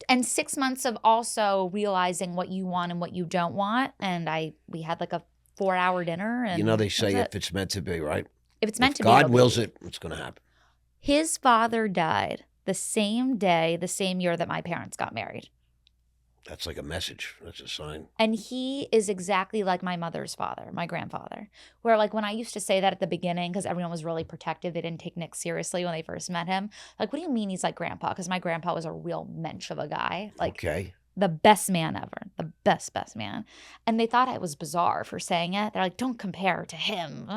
Speaker 2: And 6 months of also realizing what you want and what you don't want. And we had like a 4-hour dinner. And
Speaker 1: You know, they
Speaker 2: that
Speaker 1: say
Speaker 2: was
Speaker 1: if
Speaker 2: it.
Speaker 1: it's meant to be, right?
Speaker 2: If it's meant
Speaker 1: If
Speaker 2: to be,
Speaker 1: God
Speaker 2: it'll
Speaker 1: wills
Speaker 2: be.
Speaker 1: it, it's going to happen.
Speaker 2: His father died the same day, the same year that my parents got married.
Speaker 1: That's like a message. That's a sign.
Speaker 2: And he is exactly like my mother's father, my grandfather. Where like when I used to say that at the beginning, because everyone was really protective, they didn't take Nick seriously when they first met him. Like, what do you mean he's like grandpa? Because my grandpa was a real mensch of a guy. Like,
Speaker 1: Okay.
Speaker 2: the best man ever. The best man. And they thought I was bizarre for saying it. They're like, don't compare to him.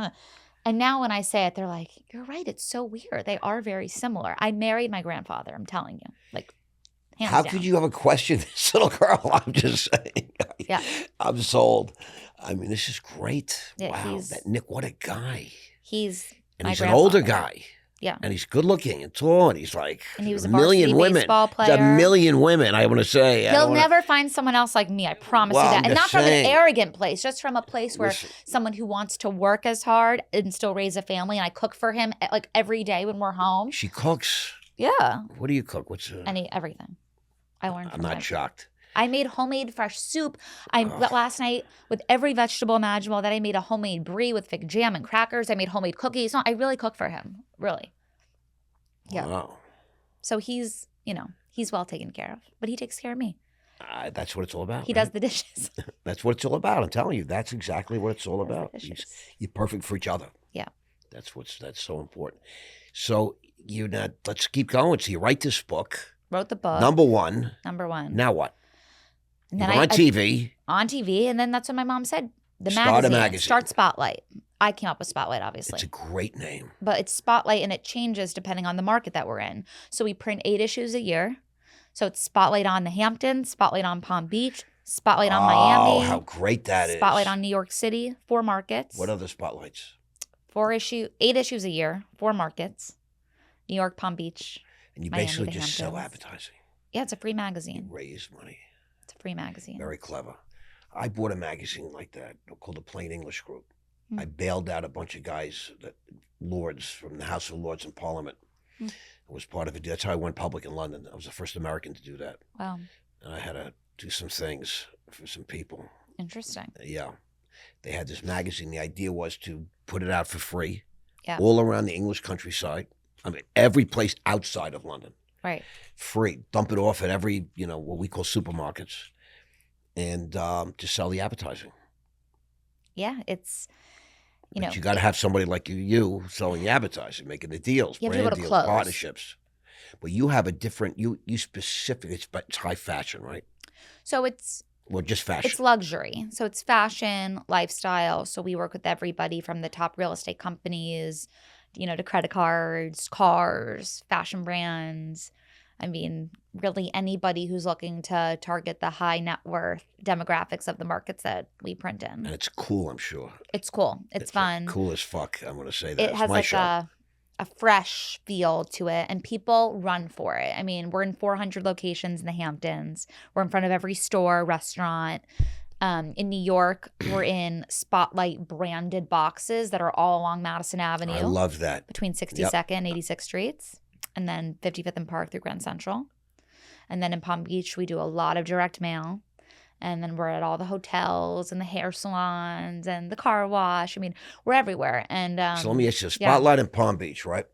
Speaker 2: And now when I say it, they're like, you're right. It's so weird. They are very similar. I married my grandfather. I'm telling you. Like, hands
Speaker 1: How
Speaker 2: down.
Speaker 1: could you have a question this little girl? I'm just saying.
Speaker 2: Yeah.
Speaker 1: I'm sold. I mean, this is great.
Speaker 2: Yeah,
Speaker 1: Wow. That Nick, what a guy.
Speaker 2: He's
Speaker 1: And
Speaker 2: my
Speaker 1: he's an older
Speaker 2: grandfather.
Speaker 1: guy.
Speaker 2: Yeah.
Speaker 1: And he's good looking and tall. And he's like
Speaker 2: And he was a
Speaker 1: million
Speaker 2: varsity
Speaker 1: women.
Speaker 2: baseball
Speaker 1: He's a
Speaker 2: player.
Speaker 1: million women, I want to say.
Speaker 2: He'll never find someone else like me. I promise
Speaker 1: Well,
Speaker 2: you
Speaker 1: I'm
Speaker 2: that. And not
Speaker 1: just
Speaker 2: from
Speaker 1: saying.
Speaker 2: an arrogant place, just from a place where
Speaker 1: Listen.
Speaker 2: someone who wants to work as hard and still raise a family. And I cook for him like every day when we're home.
Speaker 1: She cooks.
Speaker 2: Yeah.
Speaker 1: What do you cook? What's
Speaker 2: Everything. I learned
Speaker 1: I'm
Speaker 2: from
Speaker 1: not
Speaker 2: him.
Speaker 1: shocked.
Speaker 2: I made homemade fresh soup. Last night with every vegetable imaginable. That I made a homemade brie with fig jam and crackers. I made homemade cookies. No, I really cook for him. Really. Yeah.
Speaker 1: Wow.
Speaker 2: So he's well taken care of, but he takes care of me.
Speaker 1: That's what it's all about.
Speaker 2: He
Speaker 1: right?
Speaker 2: does the dishes.
Speaker 1: That's what it's all about. I'm telling you, that's exactly what it's all
Speaker 2: Does the
Speaker 1: about.
Speaker 2: dishes.
Speaker 1: You're perfect for each other.
Speaker 2: Yeah.
Speaker 1: That's so important. So let's keep going. So you write this book.
Speaker 2: Wrote the book.
Speaker 1: Number one.
Speaker 2: Now
Speaker 1: what?
Speaker 2: And
Speaker 1: You're
Speaker 2: then
Speaker 1: on TV.
Speaker 2: On TV, and then that's what my mom said. The
Speaker 1: Start a
Speaker 2: magazine.
Speaker 1: magazine.
Speaker 2: Start Spotlight. I came up with Spotlight, obviously.
Speaker 1: It's a great name.
Speaker 2: But it's Spotlight, and it changes depending on the market that we're in. So we print 8 issues a year. So it's Spotlight on the Hamptons, Spotlight on Palm Beach, Spotlight on Miami.
Speaker 1: Oh, how great that is.
Speaker 2: Spotlight on New York City, 4 markets.
Speaker 1: What other spotlights?
Speaker 2: 8 issues a year, 4 markets. New York, Palm Beach.
Speaker 1: And you
Speaker 2: Miami,
Speaker 1: basically
Speaker 2: the
Speaker 1: just sell
Speaker 2: Hamptons.
Speaker 1: advertising.
Speaker 2: Yeah, it's a free
Speaker 1: You
Speaker 2: magazine.
Speaker 1: raise money.
Speaker 2: It's a free magazine.
Speaker 1: Very clever. I bought a magazine like that called the Plain English Group.
Speaker 2: Hmm.
Speaker 1: I bailed out a bunch of guys, lords from the House of Lords in Parliament.
Speaker 2: Hmm.
Speaker 1: I was part of it. That's how I went public in London. I was the first American to do that.
Speaker 2: Wow.
Speaker 1: And I had to do some things for some people.
Speaker 2: Interesting.
Speaker 1: Yeah. They had this magazine. The idea was to put it out for free.
Speaker 2: Yeah.
Speaker 1: All around the English countryside. I mean, every place outside of London.
Speaker 2: Right.
Speaker 1: Free. Dump it off at every, what we call supermarkets. And to sell the advertising.
Speaker 2: Yeah, it's,
Speaker 1: But you got to have somebody like you selling the advertising, making the deals,
Speaker 2: You have to be
Speaker 1: brand
Speaker 2: able to
Speaker 1: deals,
Speaker 2: close.
Speaker 1: partnerships. But you have a different, you specific, it's high fashion, right?
Speaker 2: so it's
Speaker 1: Well, just fashion.
Speaker 2: It's luxury. So it's fashion, lifestyle. So we work with everybody from the top real estate companies, to credit cards, cars, fashion brands. I mean, really anybody who's looking to target the high net worth demographics of the markets that we print in.
Speaker 1: And it's cool, I'm sure.
Speaker 2: It's cool. It's fun.
Speaker 1: Cool as fuck, I'm going to say that.
Speaker 2: It
Speaker 1: It's
Speaker 2: has
Speaker 1: my
Speaker 2: like
Speaker 1: show.
Speaker 2: a fresh feel to it, and people run for it. I mean, we're in 400 locations in the Hamptons. We're in front of every store, restaurant. In New York, we're in Spotlight branded boxes that are all along Madison Avenue.
Speaker 1: I love that.
Speaker 2: Between 62nd and 86th Streets, and then 55th and Park through Grand Central. And then in Palm Beach, we do a lot of direct mail. And then we're at all the hotels and the hair salons and the car wash. I mean, we're everywhere. And
Speaker 1: So let me ask you, Spotlight in Palm Beach, right?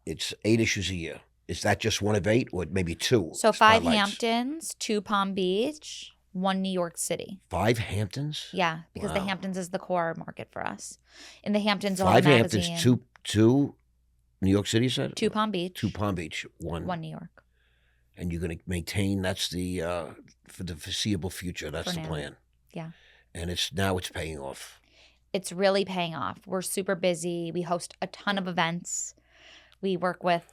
Speaker 1: It's 8 issues a year. Is that just one of 8 or maybe 2?
Speaker 2: So 5
Speaker 1: spotlights?
Speaker 2: Hamptons, 2 Palm Beach, 1 New York City.
Speaker 1: 5 Hamptons?
Speaker 2: Yeah, because the
Speaker 1: Wow.
Speaker 2: Hamptons is the core market for us. In the Hamptons,
Speaker 1: 5
Speaker 2: all the
Speaker 1: Hamptons,
Speaker 2: magazine.
Speaker 1: two New York City, you said?
Speaker 2: 2 Palm Beach.
Speaker 1: 2 Palm Beach, 1.
Speaker 2: 1 New York.
Speaker 1: And you're going to maintain, that's the, for the foreseeable future, that's
Speaker 2: For
Speaker 1: the
Speaker 2: now.
Speaker 1: plan.
Speaker 2: Yeah.
Speaker 1: And it's paying off.
Speaker 2: It's really paying off. We're super busy. We host a ton of events. We work with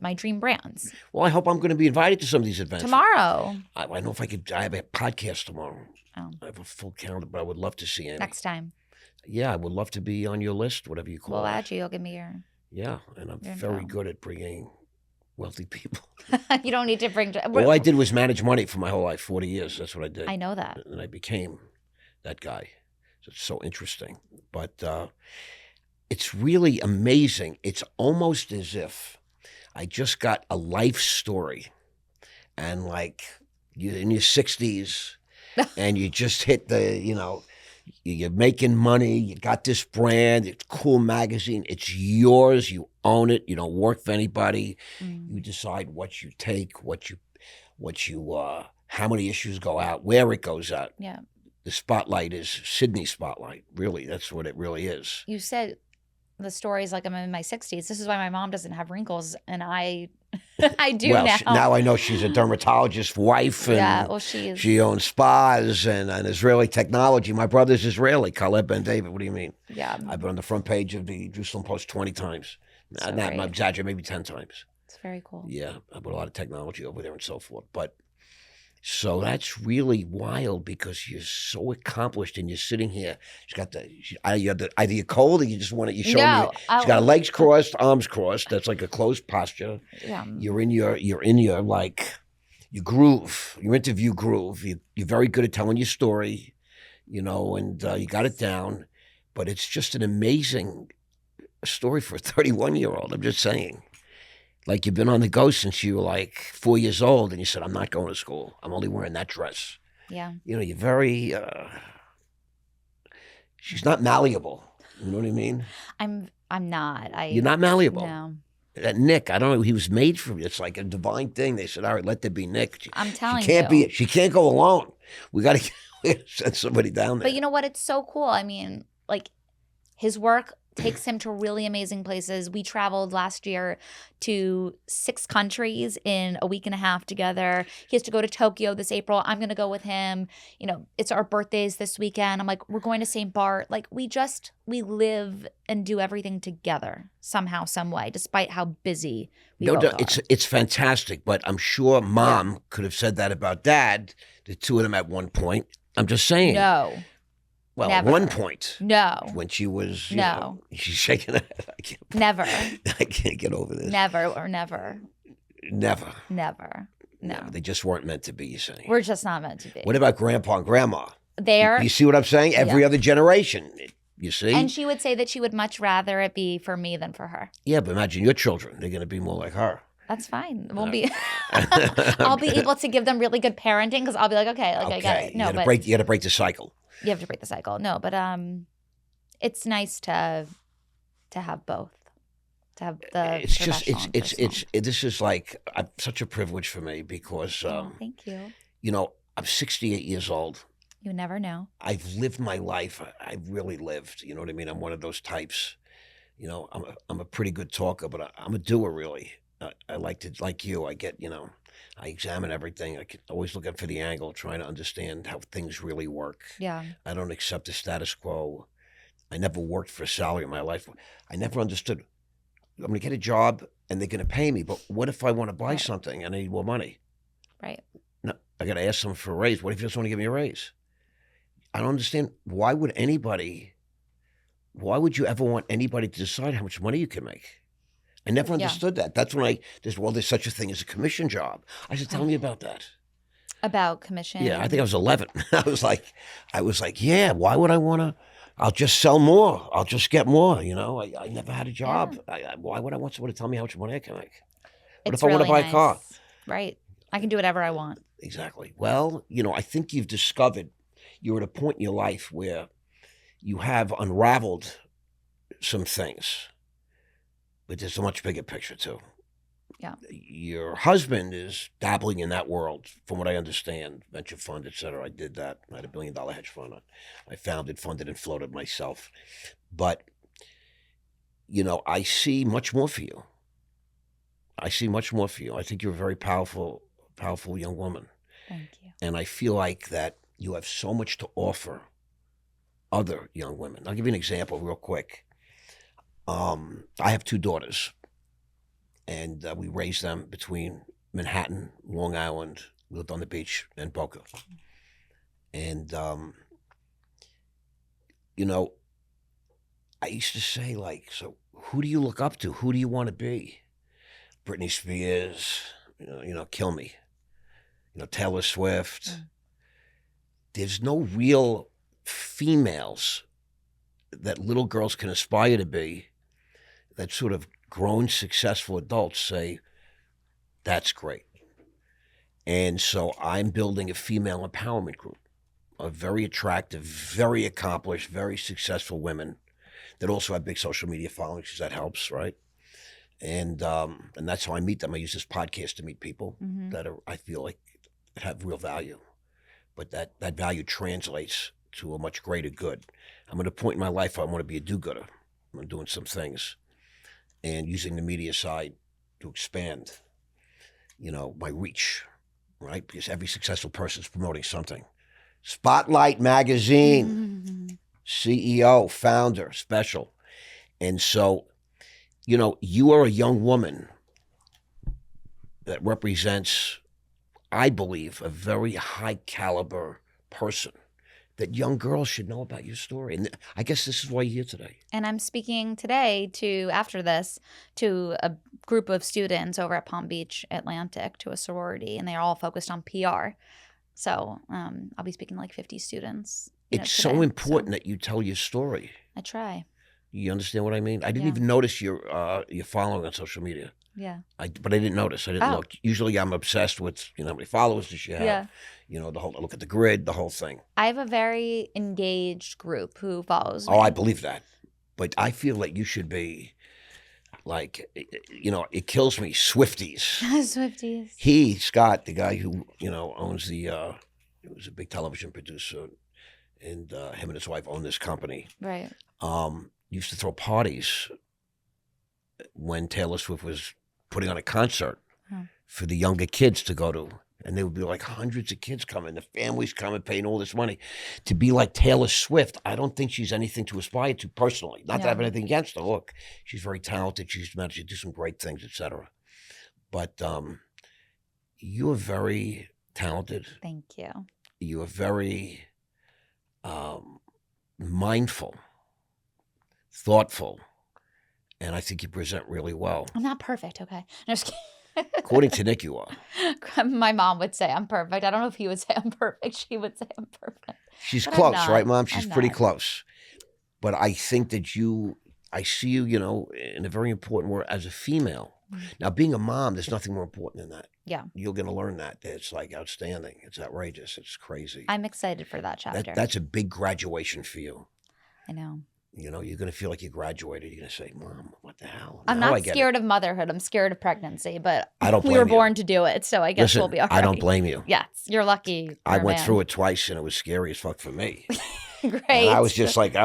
Speaker 2: my dream brands.
Speaker 1: Well, I hope I'm going to be invited to some of these events.
Speaker 2: Tomorrow.
Speaker 1: I know if I could, I have a podcast tomorrow.
Speaker 2: Oh.
Speaker 1: I have a full calendar, but I would love to see Annie.
Speaker 2: Next time.
Speaker 1: Yeah, I would love to be on your list, whatever you call
Speaker 2: We'll
Speaker 1: it.
Speaker 2: add you. You'll give me your...
Speaker 1: Yeah, and I'm
Speaker 2: Your
Speaker 1: very
Speaker 2: info.
Speaker 1: good at bringing wealthy people.
Speaker 2: You don't need to bring...
Speaker 1: All I did was manage money for my whole life, 40 years. That's what I did.
Speaker 2: I know that.
Speaker 1: And I became that guy. So it's so interesting. But it's really amazing. It's almost as if I just got a life story and like you're in your 60s and you just hit the, you're making money, you got this brand, it's a cool magazine, it's yours, you own it, you don't work for anybody. You decide what you take, how many issues go out, where it goes out.
Speaker 2: Yeah.
Speaker 1: The spotlight is Sydney spotlight. Really, that's what it really is.
Speaker 2: You said the story's like I'm in my 60s. This is why my mom doesn't have wrinkles, and I do
Speaker 1: well,
Speaker 2: now.
Speaker 1: Now I know she's a dermatologist's wife, and she owns spas and Israeli technology. My brother's Israeli, Caleb Ben David. What do you mean?
Speaker 2: Yeah.
Speaker 1: I've been on the front page of the Jerusalem Post 20 times.
Speaker 2: So
Speaker 1: Not exaggerating, maybe 10 times.
Speaker 2: It's very cool.
Speaker 1: Yeah, I put a lot of technology over there and so forth. But so that's really wild because you're so accomplished and you're sitting here. She's got either you're cold or you just want it. You show me. She's got her legs crossed, arms crossed. That's like a closed posture.
Speaker 2: Yeah.
Speaker 1: You're in your like your groove, your interview groove. You're very good at telling your story, and you got it down. But it's just an amazing story for a 31-year-old. I'm just saying. Like you've been on the go since you were like 4 years old, and you said, "I'm not going to school. I'm only wearing that dress."
Speaker 2: Yeah.
Speaker 1: You're very. She's not malleable. You know what I mean?
Speaker 2: I'm not.
Speaker 1: You're not malleable.
Speaker 2: No.
Speaker 1: That Nick, I don't know. He was made for it. It's like a divine thing. They said, "All right, let there be Nick."
Speaker 2: I'm telling
Speaker 1: you, she can't go alone. We got to send somebody down there.
Speaker 2: But you know what? It's so cool. I mean, like his work takes him to really amazing places. We traveled last year to 6 countries in a week and a half together. He has to go to Tokyo this April. I'm going to go with him. It's our birthdays this weekend. I'm like, we're going to St. Bart. Like we live and do everything together somehow, some way, despite how busy we both are.
Speaker 1: It's fantastic, but I'm sure Mom could have said that about Dad, the two of them at one point. I'm just saying.
Speaker 2: No.
Speaker 1: Well,
Speaker 2: never.
Speaker 1: At one point.
Speaker 2: No.
Speaker 1: When she was,
Speaker 2: no.
Speaker 1: She's shaking her head.
Speaker 2: Never.
Speaker 1: I can't get over this.
Speaker 2: Never or never.
Speaker 1: Never.
Speaker 2: Never. No.
Speaker 1: They just weren't meant to be, you're saying.
Speaker 2: We're just not meant to be.
Speaker 1: What about Grandpa and Grandma?
Speaker 2: You
Speaker 1: see what I'm saying? Every other generation, you see?
Speaker 2: And she would say that she would much rather it be for me than for her.
Speaker 1: Yeah, but imagine your children. They're going to be more like her.
Speaker 2: That's fine. We'll be. I'll be able to give them really good parenting because I'll be like, okay, I got it. No,
Speaker 1: you got to break the cycle.
Speaker 2: You have to break the cycle. No, but it's nice to have both. To have the.
Speaker 1: This is like such a privilege for me because.
Speaker 2: Thank you.
Speaker 1: I'm 68 years old.
Speaker 2: You never know.
Speaker 1: I've lived my life. I've really lived. You know what I mean? I'm one of those types. I'm a pretty good talker, but I'm a doer really. I like you. I get I examine everything. I can always looking for the angle, trying to understand how things really work.
Speaker 2: Yeah.
Speaker 1: I don't accept the status quo. I never worked for a salary in my life. I never understood. I'm going to get a job and they're going to pay me, but what if I want to buy something and I need more money?
Speaker 2: Right.
Speaker 1: No, I got to ask them for a raise. What if you just want to give me a raise? I don't understand. Why would you ever want anybody to decide how much money you can make? I never understood that. That's when there's such a thing as a commission job. I said, tell me about that.
Speaker 2: About commission?
Speaker 1: Yeah, I think I was 11. I was like, yeah, why would I want to? I'll just sell more. I'll just get more, I never had a job. Yeah. Why would I want someone to tell me how much money I can make? What if I want to buy a car?
Speaker 2: Right. I can do whatever I want.
Speaker 1: Exactly. Well, I think you've discovered you're at a point in your life where you have unraveled some things. But there's a much bigger picture, too.
Speaker 2: Yeah.
Speaker 1: Your husband is dabbling in that world, from what I understand, venture fund, et cetera. I did that. I had $1 billion hedge fund. I founded, funded, and floated myself. But, I see much more for you. I think you're a very powerful young woman.
Speaker 2: Thank you.
Speaker 1: And I feel like that you have so much to offer other young women. I'll give you an example real quick. I have 2 daughters, and we raised them between Manhattan, Long Island, we lived on the beach, and Boca. And, I used to say, so who do you look up to? Who do you want to be? Britney Spears, kill me. Taylor Swift. Mm. There's no real females that little girls can aspire to be that sort of grown, successful adults say, that's great. And so I'm building a female empowerment group of very attractive, very accomplished, very successful women that also have big social media followings, because that helps, right? And that's how I meet them. I use this podcast to meet people that I feel like have real value, but that value translates to a much greater good. I'm at a point in my life where I want to be a do-gooder. I'm doing some things and using the media side to expand, my reach, right? Because every successful person is promoting something. Spotlight Magazine, CEO, founder, special. And so, you are a young woman that represents, I believe, a very high caliber person that young girls should know about your story. And I guess this is why you're here today.
Speaker 2: And I'm speaking today after this, to a group of students over at Palm Beach Atlantic, to a sorority, and they're all focused on PR. So I'll be speaking to like 50 students.
Speaker 1: It's so important that you tell your story.
Speaker 2: I try.
Speaker 1: You understand what I mean? I didn't even notice your following on social media.
Speaker 2: Yeah.
Speaker 1: But I didn't notice. I didn't look. Usually I'm obsessed with, how many followers does she have?
Speaker 2: Yeah.
Speaker 1: The whole, look at the grid, the whole thing.
Speaker 2: I have a very engaged group who follows me.
Speaker 1: Oh, I believe that. But I feel like you should be like, it kills me, Swifties.
Speaker 2: Swifties.
Speaker 1: Scott, the guy who, owns he was a big television producer, and him and his wife own this company.
Speaker 2: Right.
Speaker 1: Used to throw parties when Taylor Swift was putting on a concert for the younger kids to go to. And there would be like hundreds of kids coming, the families coming, paying all this money. To be like Taylor Swift, I don't think she's anything to aspire to personally. Not that I have anything against her. Look, she's very talented. She's managed to do some great things, etc. But you are very talented.
Speaker 2: Thank you.
Speaker 1: You are very mindful, thoughtful, and I think you present really well.
Speaker 2: I'm not perfect, okay? No, just kidding.
Speaker 1: According to Nick, you are.
Speaker 2: My mom would say I'm perfect. I don't know if he would say I'm perfect. She would say I'm perfect.
Speaker 1: She's close, right, Mom? She's pretty close. But I think that I see you, in a very important role as a female. Now, being a mom, there's nothing more important than that. Yeah. You're going to learn that. It's like outstanding. It's outrageous. It's crazy.
Speaker 2: I'm excited for that chapter.
Speaker 1: That's a big graduation for you.
Speaker 2: I know.
Speaker 1: You're going to feel like you graduated. You're going to say, Mom, what the hell?
Speaker 2: I'm not scared of motherhood. I'm scared of pregnancy, but
Speaker 1: I don't blame
Speaker 2: we were born to do it, so I guess we'll be all right.
Speaker 1: I don't blame you.
Speaker 2: Yes, you're lucky.
Speaker 1: I went through it twice, and it was scary as fuck for me.
Speaker 2: Great.
Speaker 1: And I was just like,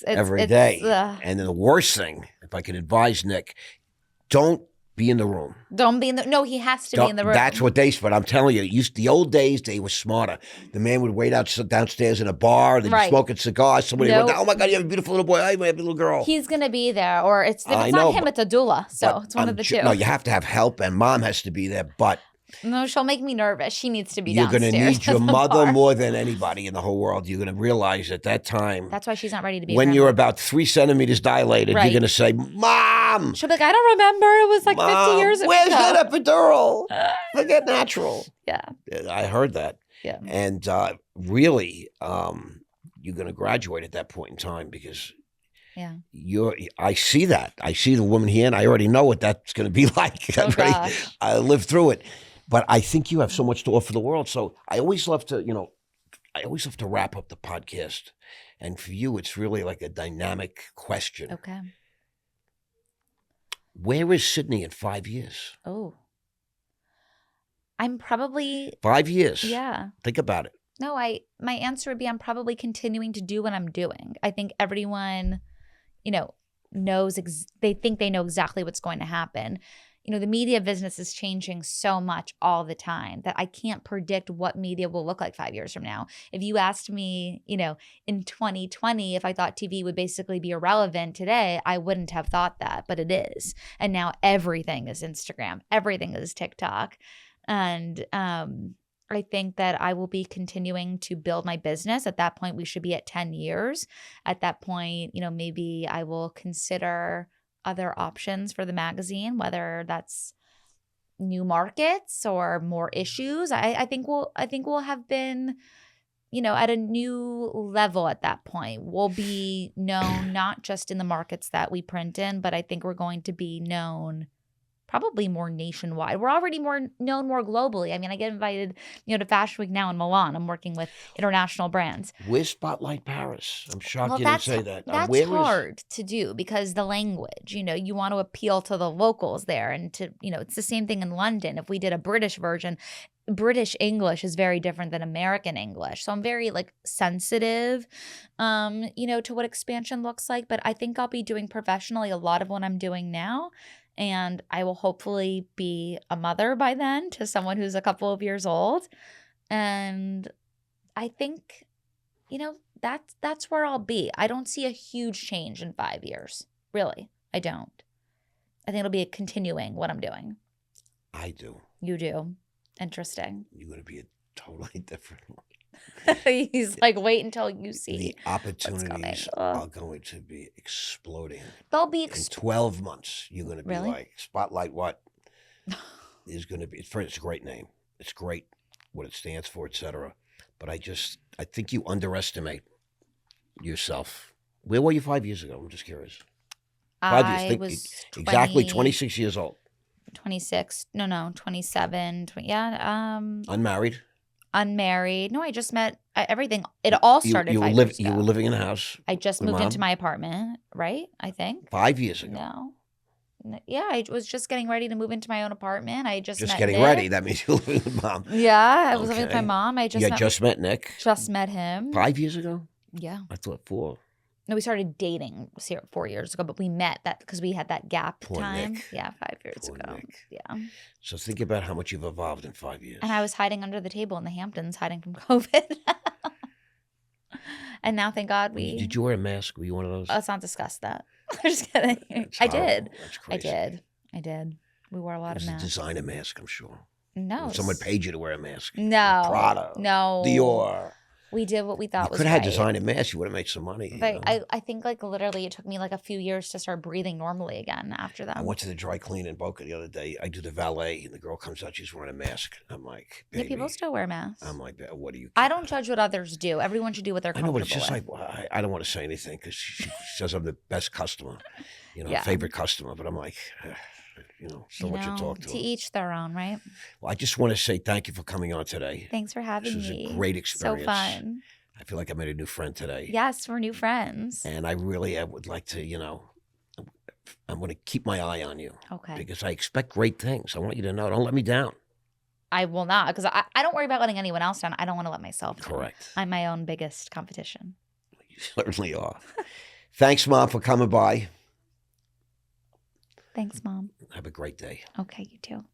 Speaker 1: every day. And then the worst thing, if I could advise Nick, don't be in the room.
Speaker 2: Don't be in the. No, he has to be in the room.
Speaker 1: That's what they. But I'm telling you, the old days they were smarter. The man would wait downstairs in a bar. They'd be smoking cigars. Somebody would, oh my God, you have a beautiful little boy. Oh, you have a little girl.
Speaker 2: He's gonna be there, or if it's not him, it's a doula. So it's one of the two.
Speaker 1: No, you have to have help, and Mom has to be there. But
Speaker 2: no, she'll make me nervous. She needs to be
Speaker 1: You're
Speaker 2: downstairs.
Speaker 1: You're going to need your mother more than anybody in the whole world. You're going to realize at that time.
Speaker 2: That's why she's not ready to be.
Speaker 1: When you're about 3 centimeters dilated, you're going to say, Mom.
Speaker 2: She'll be like, I don't remember. It was like 50 years ago.
Speaker 1: Where's that epidural? Forget natural.
Speaker 2: Yeah.
Speaker 1: I heard that.
Speaker 2: Yeah.
Speaker 1: And really, you're going to graduate at that point in time because I see that. I see the woman here, and I already know what that's going to be like. I lived through it. But I think you have so much to offer the world. So I always love to, wrap up the podcast. And for you, it's really like a dynamic question.
Speaker 2: Okay.
Speaker 1: Where is Sydney in 5 years?
Speaker 2: Oh. I'm probably
Speaker 1: 5 years.
Speaker 2: Yeah.
Speaker 1: Think about it.
Speaker 2: No, my answer would be I'm probably continuing to do what I'm doing. I think everyone, knows they think they know exactly what's going to happen. The media business is changing so much all the time that I can't predict what media will look like 5 years from now. If you asked me, in 2020, if I thought TV would basically be irrelevant today, I wouldn't have thought that, but it is. And now everything is Instagram. Everything is TikTok. And I think that I will be continuing to build my business. At that point, we should be at 10 years. At that point, maybe I will consider other options for the magazine, whether that's new markets or more issues. I think we'll have been, at a new level at that point. We'll be known not just in the markets that we print in, but I think we're going to be known probably more nationwide. We're already more known more globally. I mean, I get invited, to Fashion Week now in Milan. I'm working with international brands.
Speaker 1: Where's Spotlight Paris? I'm shocked
Speaker 2: Well,
Speaker 1: you didn't say that.
Speaker 2: that's hard to do because the language, you want to appeal to the locals there, and it's the same thing in London. If we did a British version, British English is very different than American English. So I'm very sensitive, to what expansion looks like. But I think I'll be doing professionally a lot of what I'm doing now. And I will hopefully be a mother by then to someone who's a couple of years old. And I think, that's where I'll be. I don't see a huge change in 5 years. Really, I don't. I think it'll be continuing what I'm doing.
Speaker 1: I do.
Speaker 2: You do. Interesting.
Speaker 1: You're going to be a totally different one.
Speaker 2: He's like, wait until you see.
Speaker 1: The opportunities are going to be exploding.
Speaker 2: They'll be
Speaker 1: in 12 months. You're going to be
Speaker 2: Really?
Speaker 1: like, Spotlight what? Is going to be, it's a great name. It's great what it stands for, etc. But I think you underestimate yourself. Where were you 5 years ago? I'm just curious. 5 years.
Speaker 2: I was
Speaker 1: exactly 26 years old.
Speaker 2: 26. No, 27. Yeah.
Speaker 1: Unmarried.
Speaker 2: Unmarried. No, I just met everything. It all started
Speaker 1: you
Speaker 2: 5 years ago.
Speaker 1: You were living in a house.
Speaker 2: I just moved into my apartment, right? I think.
Speaker 1: 5 years ago.
Speaker 2: No. Yeah, I was just getting ready to move into my own apartment. I just met
Speaker 1: getting
Speaker 2: Nick.
Speaker 1: ready. That means you're living with mom.
Speaker 2: Yeah, I was living with my mom. I
Speaker 1: just met Nick.
Speaker 2: Just met him.
Speaker 1: 5 years ago?
Speaker 2: Yeah.
Speaker 1: I thought 4.
Speaker 2: No, we started dating 4 years ago, but we met that because we had that gap
Speaker 1: Poor
Speaker 2: time.
Speaker 1: Nick.
Speaker 2: Yeah, 5 years ago.
Speaker 1: Nick.
Speaker 2: Yeah.
Speaker 1: So think about how much you've evolved in 5 years.
Speaker 2: And I was hiding under the table in the Hamptons, hiding from COVID. And now, thank God,
Speaker 1: Did you wear a mask? Were you one of those?
Speaker 2: Let's not discuss that. I'm just kidding.
Speaker 1: That's
Speaker 2: I
Speaker 1: horrible.
Speaker 2: did.
Speaker 1: That's crazy.
Speaker 2: I did. We wore a lot
Speaker 1: It was
Speaker 2: of
Speaker 1: a
Speaker 2: masks.
Speaker 1: designer mask, I'm sure.
Speaker 2: No.
Speaker 1: Someone paid you to wear a mask.
Speaker 2: No.
Speaker 1: Prada.
Speaker 2: No.
Speaker 1: Dior.
Speaker 2: We did what we thought
Speaker 1: You
Speaker 2: was
Speaker 1: could have
Speaker 2: right.
Speaker 1: had designer masks. You would have made some money.
Speaker 2: But I think literally it took me a few years to start breathing normally again after that.
Speaker 1: I went to the dry clean in Boca the other day. I do the valet, and the girl comes out. She's wearing a mask. I'm like, baby.
Speaker 2: Yeah, people still wear masks.
Speaker 1: I'm like, what do you?
Speaker 2: I don't judge what others do. Everyone should do what they're
Speaker 1: I
Speaker 2: comfortable
Speaker 1: know, but it's just
Speaker 2: with.
Speaker 1: like I don't want to say anything because she says I'm the best customer,
Speaker 2: Yeah.
Speaker 1: favorite customer. But I'm like, so much to talk to.
Speaker 2: To each their own, right?
Speaker 1: Well, I just want to say thank you for coming on today.
Speaker 2: Thanks for having me.
Speaker 1: This was a great experience.
Speaker 2: So fun.
Speaker 1: I feel like I made a new friend today.
Speaker 2: Yes, we're new friends.
Speaker 1: And I would like to, I'm going to keep my eye on you.
Speaker 2: Okay.
Speaker 1: Because I expect great things. I want you to know. Don't let me down.
Speaker 2: I will not, because I don't worry about letting anyone else down. I don't want to let myself down.
Speaker 1: Correct.
Speaker 2: I'm my own biggest competition.
Speaker 1: You certainly are. Thanks, Mom, for coming by.
Speaker 2: Thanks, Mom.
Speaker 1: Have a great day.
Speaker 2: Okay, you too.